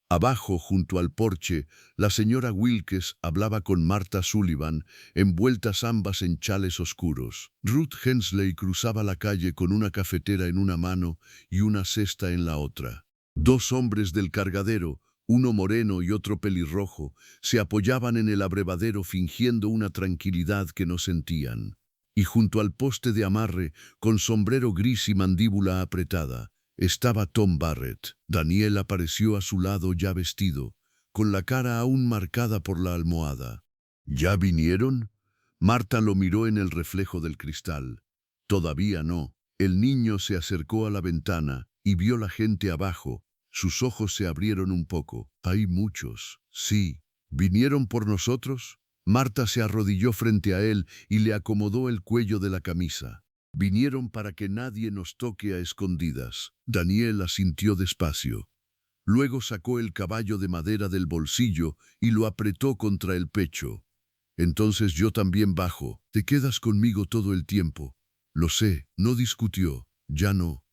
Abajo, junto al porche, la señora Wilkes hablaba con Marta Sullivan, envueltas ambas en chales oscuros. Ruth Hensley cruzaba la calle con una cafetera en una mano y una cesta en la otra. Dos hombres del cargadero, uno moreno y otro pelirrojo, se apoyaban en el abrevadero fingiendo una tranquilidad que no sentían. Y junto al poste de amarre, con sombrero gris y mandíbula apretada, estaba Tom Barrett. Daniel apareció a su lado ya vestido, con la cara aún marcada por la almohada. ¿Ya vinieron? Marta lo miró en el reflejo del cristal. Todavía no. El niño se acercó a la ventana y vio la gente abajo. Sus ojos se abrieron un poco. Hay muchos. Sí. ¿Vinieron por nosotros? Marta se arrodilló frente a él y le acomodó el cuello de la camisa. Vinieron para que nadie nos toque a escondidas. Daniel asintió despacio. Luego sacó el caballo de madera del bolsillo y lo apretó contra el pecho. Entonces yo también bajo. Te quedas conmigo todo el tiempo. Lo sé, no discutió. Ya no.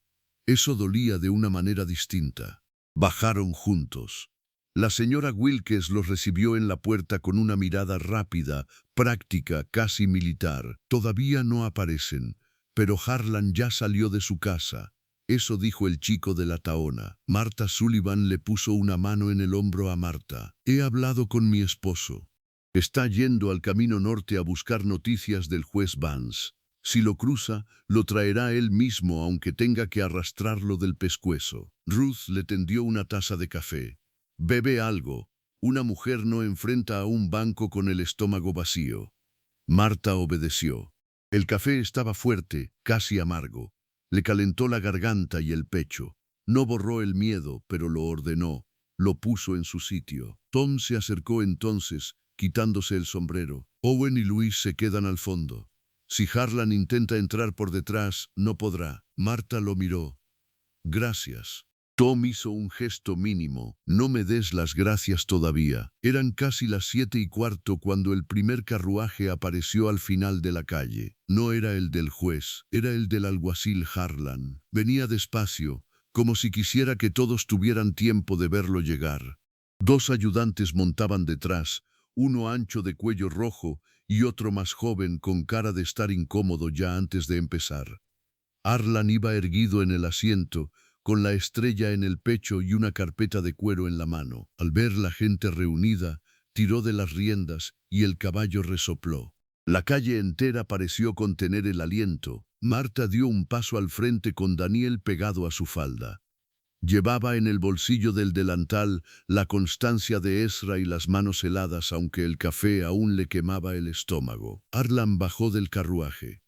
Eso dolía de una manera distinta. Bajaron juntos. La señora Wilkes los recibió en la puerta con una mirada rápida, práctica, casi militar. Todavía no aparecen, pero Harlan ya salió de su casa. Eso dijo el chico de la taona. Marta Sullivan le puso una mano en el hombro a Marta. He hablado con mi esposo. Está yendo al camino norte a buscar noticias del juez Vance. Si lo cruza, lo traerá él mismo aunque tenga que arrastrarlo del pescuezo. Ruth le tendió una taza de café. Bebe algo. Una mujer no enfrenta a un banco con el estómago vacío. Marta obedeció. El café estaba fuerte, casi amargo. Le calentó la garganta y el pecho. No borró el miedo, pero lo ordenó. Lo puso en su sitio. Tom se acercó entonces, quitándose el sombrero. Owen y Luis se quedan al fondo. Si Harlan intenta entrar por detrás, no podrá. Marta lo miró. Gracias. Tom hizo un gesto mínimo. No me des las gracias todavía. Eran casi las 7:15 cuando el primer carruaje apareció al final de la calle. No era el del juez, era el del alguacil Harlan. Venía despacio, como si quisiera que todos tuvieran tiempo de verlo llegar. Dos ayudantes montaban detrás, uno ancho de cuello rojo y otro más joven con cara de estar incómodo ya antes de empezar. Harlan iba erguido en el asiento, con la estrella en el pecho y una carpeta de cuero en la mano. Al ver la gente reunida, tiró de las riendas y el caballo resopló. La calle entera pareció contener el aliento. Marta dio un paso al frente con Daniel pegado a su falda. Llevaba en el bolsillo del delantal la constancia de Ezra y las manos heladas, aunque el café aún le quemaba el estómago. Harlan bajó del carruaje.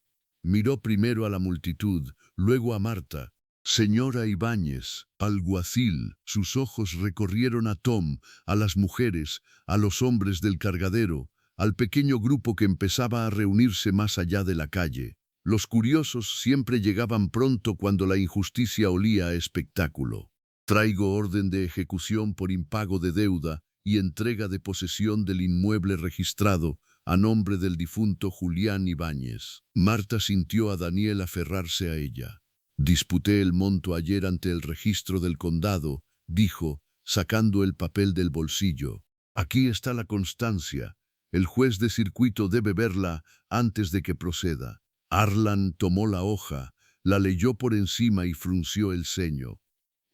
Miró primero a la multitud, luego a Marta. Señora Ibáñez, alguacil. Sus ojos recorrieron a Tom, a las mujeres, a los hombres del cargadero, al pequeño grupo que empezaba a reunirse más allá de la calle. Los curiosos siempre llegaban pronto cuando la injusticia olía a espectáculo. Traigo orden de ejecución por impago de deuda y entrega de posesión del inmueble registrado a nombre del difunto Julián Ibáñez. Marta sintió a Daniel aferrarse a ella. Disputé el monto ayer ante el registro del condado, dijo, sacando el papel del bolsillo. Aquí está la constancia. El juez de circuito debe verla antes de que proceda. Harlan tomó la hoja, la leyó por encima y frunció el ceño.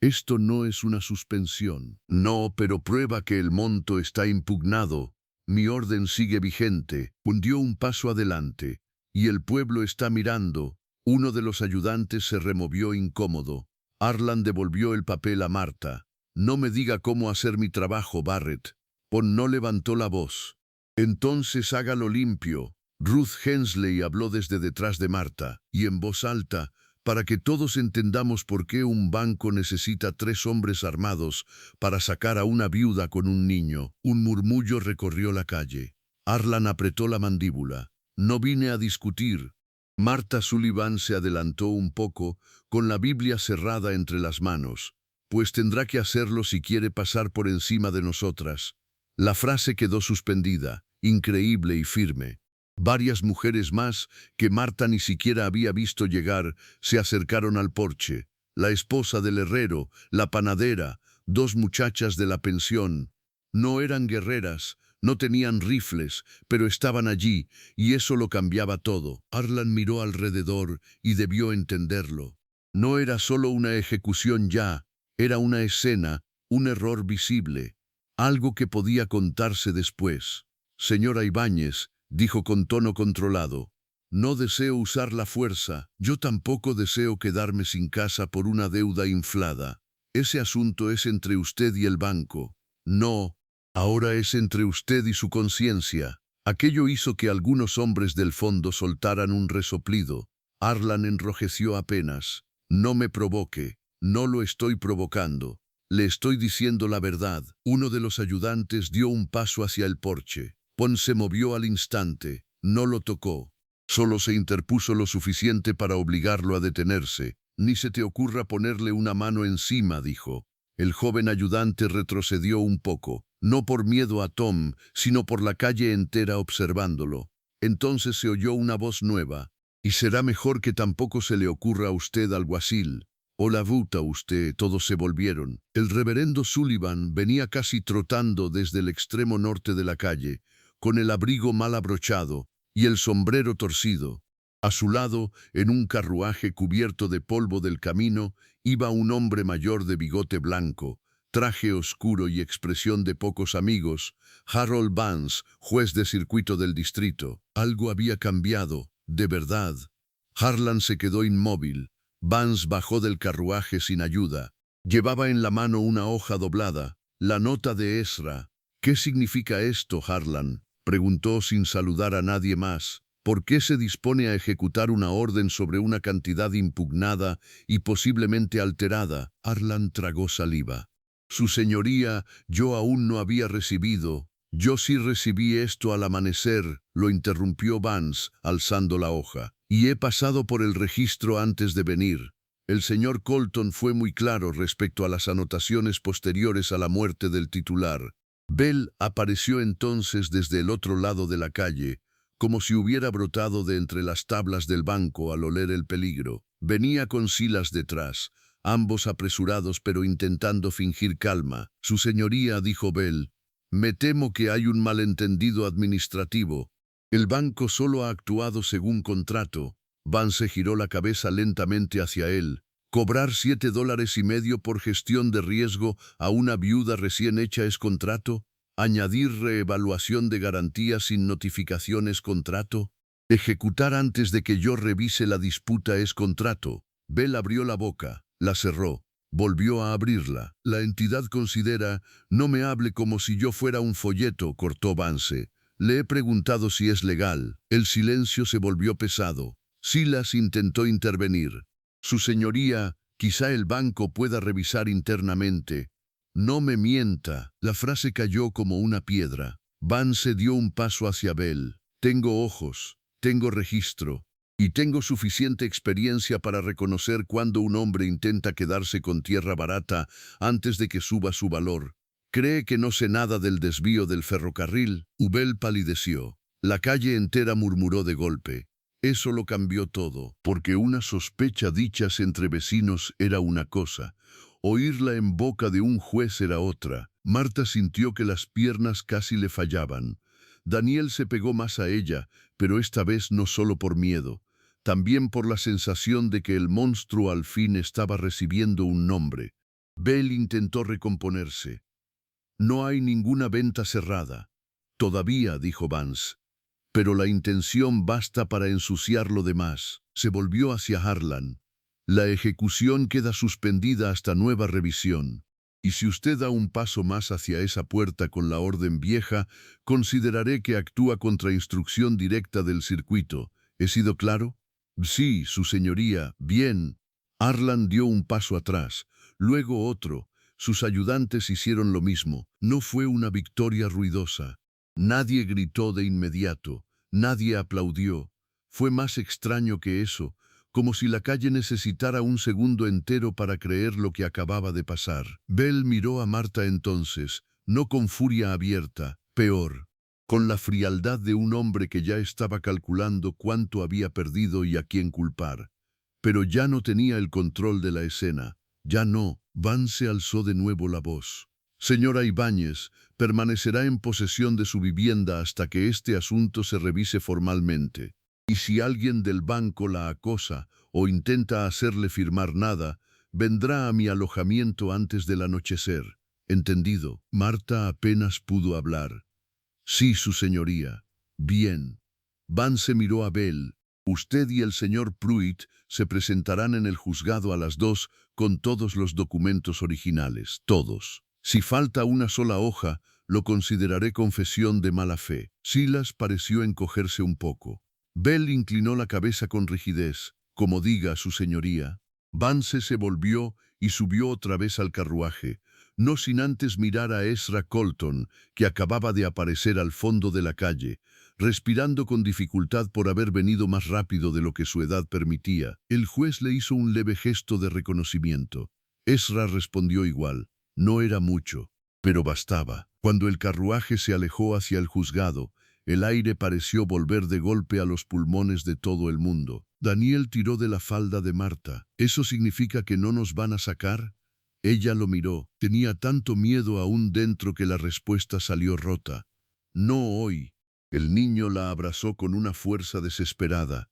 Esto no es una suspensión. No, pero prueba que el monto está impugnado. Mi orden sigue vigente. Hundió un paso adelante. Y el pueblo está mirando. Uno de los ayudantes se removió incómodo. Harlan devolvió el papel a Marta. «No me diga cómo hacer mi trabajo, Barrett». Pon no levantó la voz. «Entonces hágalo limpio». Ruth Hensley habló desde detrás de Marta, y en voz alta, para que todos entendamos por qué un banco necesita 3 hombres armados para sacar a una viuda con un niño. Un murmullo recorrió la calle. Harlan apretó la mandíbula. «No vine a discutir». Marta Sullivan se adelantó un poco, con la Biblia cerrada entre las manos. «Pues tendrá que hacerlo si quiere pasar por encima de nosotras». La frase quedó suspendida, increíble y firme. Varias mujeres más, que Marta ni siquiera había visto llegar, se acercaron al porche. La esposa del herrero, la panadera, 2 muchachas de la pensión. No eran guerreras, no tenían rifles, pero estaban allí, y eso lo cambiaba todo. Harlan miró alrededor y debió entenderlo. No era solo una ejecución ya, era una escena, un error visible, algo que podía contarse después. «Señora Ibáñez», dijo con tono controlado, «no deseo usar la fuerza, yo tampoco deseo quedarme sin casa por una deuda inflada. Ese asunto es entre usted y el banco. No, ahora es entre usted y su conciencia». Aquello hizo que algunos hombres del fondo soltaran un resoplido. Harlan enrojeció apenas. «No me provoque, no lo estoy provocando. Le estoy diciendo la verdad». Uno de los ayudantes dio un paso hacia el porche. Pon se movió al instante, no lo tocó. Solo se interpuso lo suficiente para obligarlo a detenerse. «Ni se te ocurra ponerle una mano encima», dijo. El joven ayudante retrocedió un poco, no por miedo a Tom, sino por la calle entera observándolo. Entonces se oyó una voz nueva. «Y será mejor que tampoco se le ocurra a usted, alguacil». «O la buta usted». Todos se volvieron. El reverendo Sullivan venía casi trotando desde el extremo norte de la calle, con el abrigo mal abrochado y el sombrero torcido. A su lado, en un carruaje cubierto de polvo del camino, iba un hombre mayor de bigote blanco, traje oscuro y expresión de pocos amigos, Harold Vance, juez de circuito del distrito. Algo había cambiado, de verdad. Harlan se quedó inmóvil. Vance bajó del carruaje sin ayuda. Llevaba en la mano una hoja doblada, la nota de Ezra. «¿Qué significa esto, Harlan?», preguntó sin saludar a nadie más. «¿Por qué se dispone a ejecutar una orden sobre una cantidad impugnada y posiblemente alterada?» Harlan tragó saliva. «Su señoría, yo aún no había recibido». «Yo sí recibí esto al amanecer», lo interrumpió Vance, alzando la hoja. «Y he pasado por el registro antes de venir». El señor Colton fue muy claro respecto a las anotaciones posteriores a la muerte del titular. Bell apareció entonces desde el otro lado de la calle, como si hubiera brotado de entre las tablas del banco al oler el peligro. Venía con Silas detrás, ambos apresurados pero intentando fingir calma. «Su señoría», dijo Bell, «me temo que hay un malentendido administrativo. El banco solo ha actuado según contrato». Vance giró la cabeza lentamente hacia él. «¿Cobrar $7.50 por gestión de riesgo a una viuda recién hecha es contrato? ¿Añadir reevaluación de garantía sin notificación es contrato? ¿Ejecutar antes de que yo revise la disputa es contrato?» Bell abrió la boca, la cerró, volvió a abrirla. «La entidad considera, no me hable como si yo fuera un folleto», cortó Vance. «Le he preguntado si es legal». El silencio se volvió pesado. Silas intentó intervenir. «Su señoría, quizá el banco pueda revisar internamente». «No me mienta». La frase cayó como una piedra. Vance dio un paso hacia Bell. «Tengo ojos, tengo registro, y tengo suficiente experiencia para reconocer cuando un hombre intenta quedarse con tierra barata antes de que suba su valor. ¿Cree que no sé nada del desvío del ferrocarril?» Bell palideció. La calle entera murmuró de golpe. Eso lo cambió todo, porque una sospecha dichas entre vecinos era una cosa, oírla en boca de un juez era otra. Marta sintió que las piernas casi le fallaban. Daniel se pegó más a ella, pero esta vez no solo por miedo, también por la sensación de que el monstruo al fin estaba recibiendo un nombre. Bell intentó recomponerse. «No hay ninguna venta cerrada». «Todavía», dijo Vance. pero la intención basta para ensuciar lo demás. Se volvió hacia Harlan. La ejecución queda suspendida hasta nueva revisión. Y si usted da un paso más hacia esa puerta con la orden vieja, consideraré que actúa contra instrucción directa del circuito. ¿He sido claro? Sí, su señoría. Bien. Harlan dio un paso atrás, luego otro. Sus ayudantes hicieron lo mismo. No fue una victoria ruidosa. Nadie gritó de inmediato. Nadie aplaudió. Fue más extraño que eso, como si la calle necesitara un segundo entero para creer lo que acababa de pasar. Bell miró a Marta entonces, no con furia abierta, peor, con la frialdad de un hombre que ya estaba calculando cuánto había perdido y a quién culpar. Pero ya no tenía el control de la escena. Ya no. Vance alzó de nuevo la voz. Señora Ibáñez, permanecerá en posesión de su vivienda hasta que este asunto se revise formalmente. Y si alguien del banco la acosa o intenta hacerle firmar nada, vendrá a mi alojamiento antes del anochecer. ¿Entendido? Marta apenas pudo hablar. Sí, su señoría. Bien. Vance miró a Bell. Usted y el señor Pruitt se presentarán en el juzgado a las 2 con todos los documentos originales, todos. Si falta una sola hoja, lo consideraré confesión de mala fe. Silas pareció encogerse un poco. Bell inclinó la cabeza con rigidez, como diga su señoría. Vance se volvió y subió otra vez al carruaje, no sin antes mirar a Ezra Colton, que acababa de aparecer al fondo de la calle, respirando con dificultad por haber venido más rápido de lo que su edad permitía. El juez le hizo un leve gesto de reconocimiento. Ezra respondió igual. No era mucho, pero bastaba. Cuando el carruaje se alejó hacia el juzgado, el aire pareció volver de golpe a los pulmones de todo el mundo. Daniel tiró de la falda de Marta. ¿Eso significa que no nos van a sacar? Ella lo miró. Tenía tanto miedo aún dentro que la respuesta salió rota. No hoy. El niño la abrazó con una fuerza desesperada.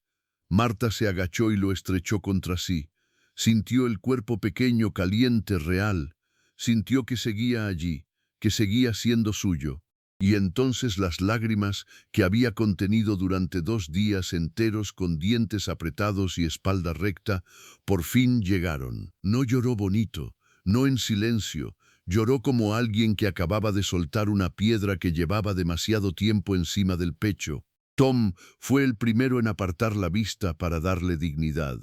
Marta se agachó y lo estrechó contra sí. Sintió el cuerpo pequeño, caliente, real. Sintió que seguía allí, que seguía siendo suyo. Y entonces las lágrimas que había contenido durante 2 días enteros con dientes apretados y espalda recta, por fin llegaron. No lloró bonito, no en silencio, lloró como alguien que acababa de soltar una piedra que llevaba demasiado tiempo encima del pecho. Tom fue el primero en apartar la vista para darle dignidad.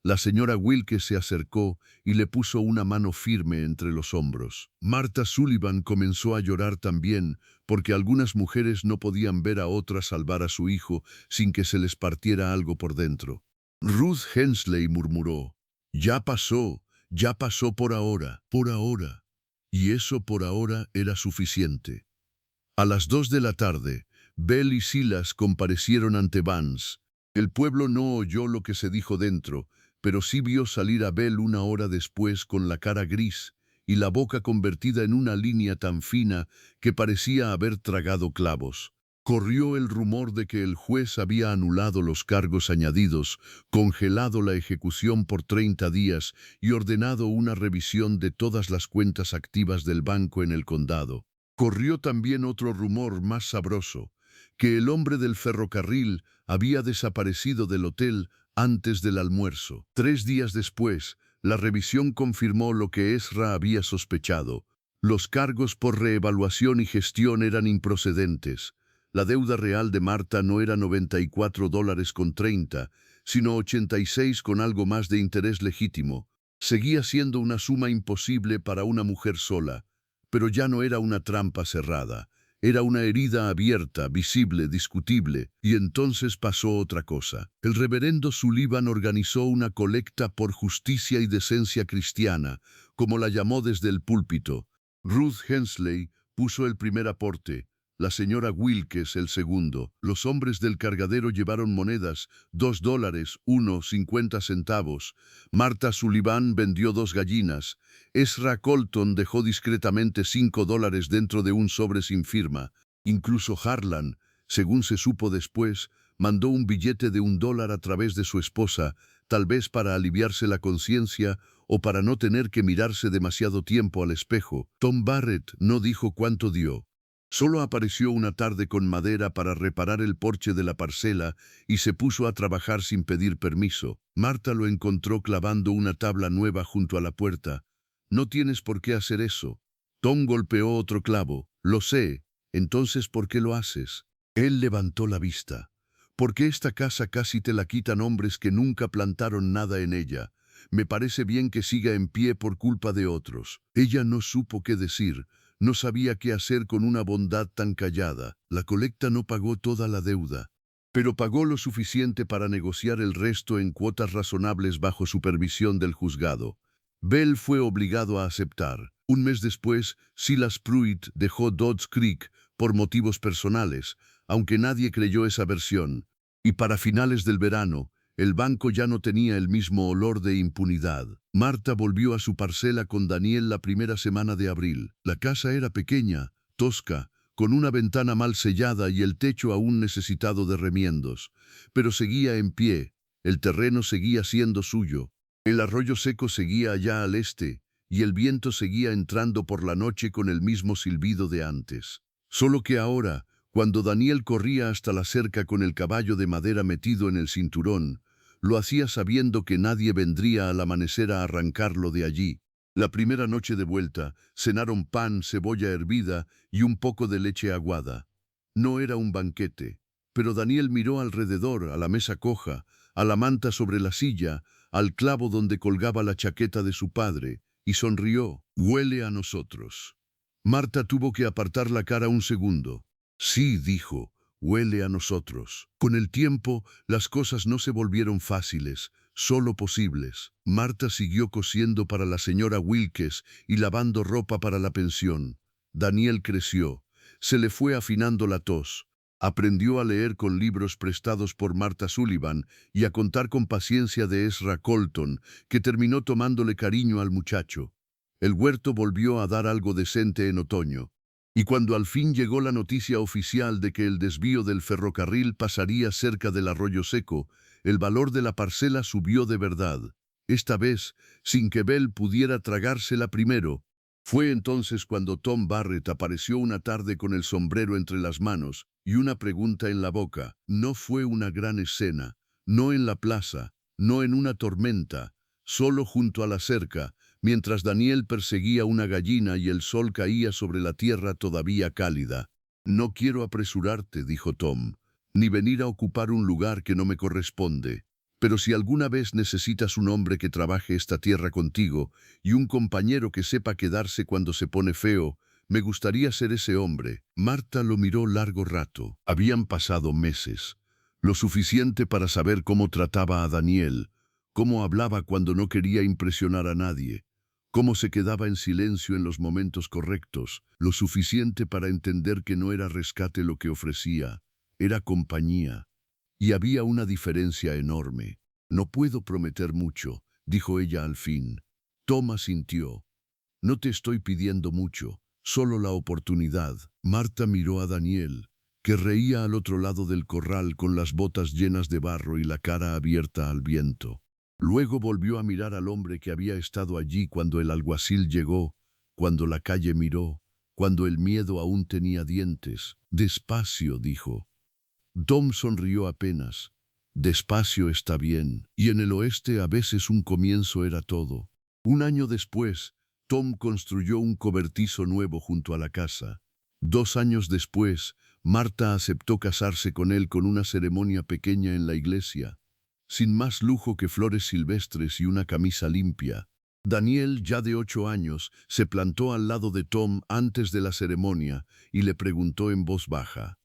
La señora Wilkes se acercó y le puso una mano firme entre los hombros. Marta Sullivan comenzó a llorar también, porque algunas mujeres no podían ver a otras salvar a su hijo sin que se les partiera algo por dentro. Ruth Hensley murmuró, ya pasó por ahora, por ahora. Y eso por ahora era suficiente. A las 2 de la tarde, Bell y Silas comparecieron ante Vance. El pueblo no oyó lo que se dijo dentro, pero sí vio salir a Bell una hora después con la cara gris y la boca convertida en una línea tan fina que parecía haber tragado clavos. Corrió el rumor de que el juez había anulado los cargos añadidos, congelado la ejecución por 30 días y ordenado una revisión de todas las cuentas activas del banco en el condado. Corrió también otro rumor más sabroso, que el hombre del ferrocarril había desaparecido del hotel antes del almuerzo. 3 días después, la revisión confirmó lo que Ezra había sospechado. Los cargos por reevaluación y gestión eran improcedentes. La deuda real de Marta no era $94.30, sino 86 con algo más de interés legítimo. Seguía siendo una suma imposible para una mujer sola, pero ya no era una trampa cerrada. Era una herida abierta, visible, discutible, y entonces pasó otra cosa. El reverendo Sullivan organizó una colecta por justicia y decencia cristiana, como la llamó desde el púlpito. Ruth Hensley puso el primer aporte, la señora Wilkes el segundo. Los hombres del cargadero llevaron monedas, $2, 1.50 centavos. Marta Sullivan vendió 2 gallinas. Ezra Colton dejó discretamente $5 dentro de un sobre sin firma. Incluso Harlan, según se supo después, mandó un billete de $1 a través de su esposa, tal vez para aliviarse la conciencia o para no tener que mirarse demasiado tiempo al espejo. Tom Barrett no dijo cuánto dio. Solo apareció una tarde con madera para reparar el porche de la parcela y se puso a trabajar sin pedir permiso. Marta lo encontró clavando una tabla nueva junto a la puerta. «No tienes por qué hacer eso». Tom golpeó otro clavo. «Lo sé. Entonces, ¿por qué lo haces?» Él levantó la vista. «Porque esta casa casi te la quitan hombres que nunca plantaron nada en ella. Me parece bien que siga en pie por culpa de otros». Ella no supo qué decir. No sabía qué hacer con una bondad tan callada. La colecta no pagó toda la deuda, pero pagó lo suficiente para negociar el resto en cuotas razonables bajo supervisión del juzgado. Bell fue obligado a aceptar. Un mes después, Silas Pruitt dejó Dodds Creek por motivos personales, aunque nadie creyó esa versión. Y para finales del verano, el banco ya no tenía el mismo olor de impunidad. Marta volvió a su parcela con Daniel la primera semana de abril. La casa era pequeña, tosca, con una ventana mal sellada y el techo aún necesitado de remiendos. Pero seguía en pie, el terreno seguía siendo suyo. El arroyo seco seguía allá al este, y el viento seguía entrando por la noche con el mismo silbido de antes. Solo que ahora, cuando Daniel corría hasta la cerca con el caballo de madera metido en el cinturón, lo hacía sabiendo que nadie vendría al amanecer a arrancarlo de allí. La primera noche de vuelta, cenaron pan, cebolla hervida y un poco de leche aguada. No era un banquete, pero Daniel miró alrededor, a la mesa coja, a la manta sobre la silla, al clavo donde colgaba la chaqueta de su padre, y sonrió. «Huele a nosotros». Marta tuvo que apartar la cara un segundo. «Sí», dijo, «huele a nosotros». Con el tiempo, las cosas no se volvieron fáciles, solo posibles. Marta siguió cosiendo para la señora Wilkes y lavando ropa para la pensión. Daniel creció. Se le fue afinando la tos. Aprendió a leer con libros prestados por Martha Sullivan y a contar con paciencia de Ezra Colton, que terminó tomándole cariño al muchacho. El huerto volvió a dar algo decente en otoño. Y cuando al fin llegó la noticia oficial de que el desvío del ferrocarril pasaría cerca del arroyo seco, el valor de la parcela subió de verdad. Esta vez, sin que Bell pudiera tragársela primero. Fue entonces cuando Tom Barrett apareció una tarde con el sombrero entre las manos y una pregunta en la boca. No fue una gran escena, no en la plaza, no en una tormenta, solo junto a la cerca, mientras Daniel perseguía una gallina y el sol caía sobre la tierra todavía cálida. «No quiero apresurarte», dijo Tom, «ni venir a ocupar un lugar que no me corresponde. Pero si alguna vez necesitas un hombre que trabaje esta tierra contigo y un compañero que sepa quedarse cuando se pone feo, me gustaría ser ese hombre». Marta lo miró largo rato. Habían pasado meses, lo suficiente para saber cómo trataba a Daniel, cómo hablaba cuando no quería impresionar a nadie, cómo se quedaba en silencio en los momentos correctos, lo suficiente para entender que no era rescate lo que ofrecía, era compañía. Y había una diferencia enorme. «No puedo prometer mucho», dijo ella al fin. Tom asintió. «No te estoy pidiendo mucho, solo la oportunidad». Marta miró a Daniel, que reía al otro lado del corral con las botas llenas de barro y la cara abierta al viento. Luego volvió a mirar al hombre que había estado allí cuando el alguacil llegó, cuando la calle miró, cuando el miedo aún tenía dientes. «Despacio», dijo. Tom sonrió apenas. «Despacio está bien, y en el oeste a veces un comienzo era todo». Un año después, Tom construyó un cobertizo nuevo junto a la casa. 2 años después, Marta aceptó casarse con él con una ceremonia pequeña en la iglesia, sin más lujo que flores silvestres y una camisa limpia. Daniel, ya de 8 años, se plantó al lado de Tom antes de la ceremonia y le preguntó en voz baja: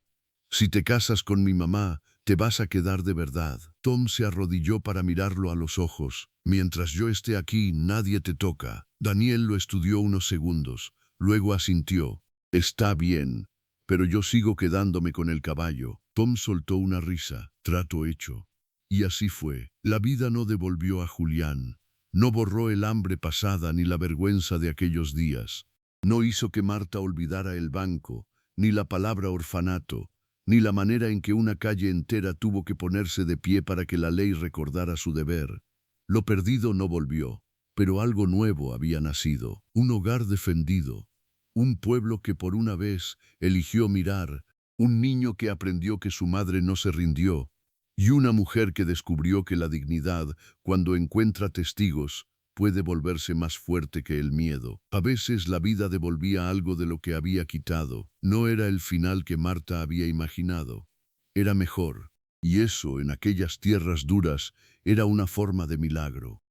«Si te casas con mi mamá, ¿te vas a quedar de verdad?» Tom se arrodilló para mirarlo a los ojos. «Mientras yo esté aquí, nadie te toca». Daniel lo estudió unos segundos, luego asintió. «Está bien, pero yo sigo quedándome con el caballo». Tom soltó una risa. «Trato hecho». Y así fue. La vida no devolvió a Julián. No borró el hambre pasada ni la vergüenza de aquellos días. No hizo que Marta olvidara el banco, ni la palabra orfanato, ni la manera en que una calle entera tuvo que ponerse de pie para que la ley recordara su deber. Lo perdido no volvió, pero algo nuevo había nacido, un hogar defendido, Un pueblo que por una vez eligió mirar, un niño que aprendió que su madre no se rindió, y una mujer que descubrió que la dignidad, cuando encuentra testigos, puede volverse más fuerte que el miedo. A veces la vida devolvía algo de lo que había quitado. No era el final que Marta había imaginado. Era mejor. Y eso, en aquellas tierras duras, era una forma de milagro.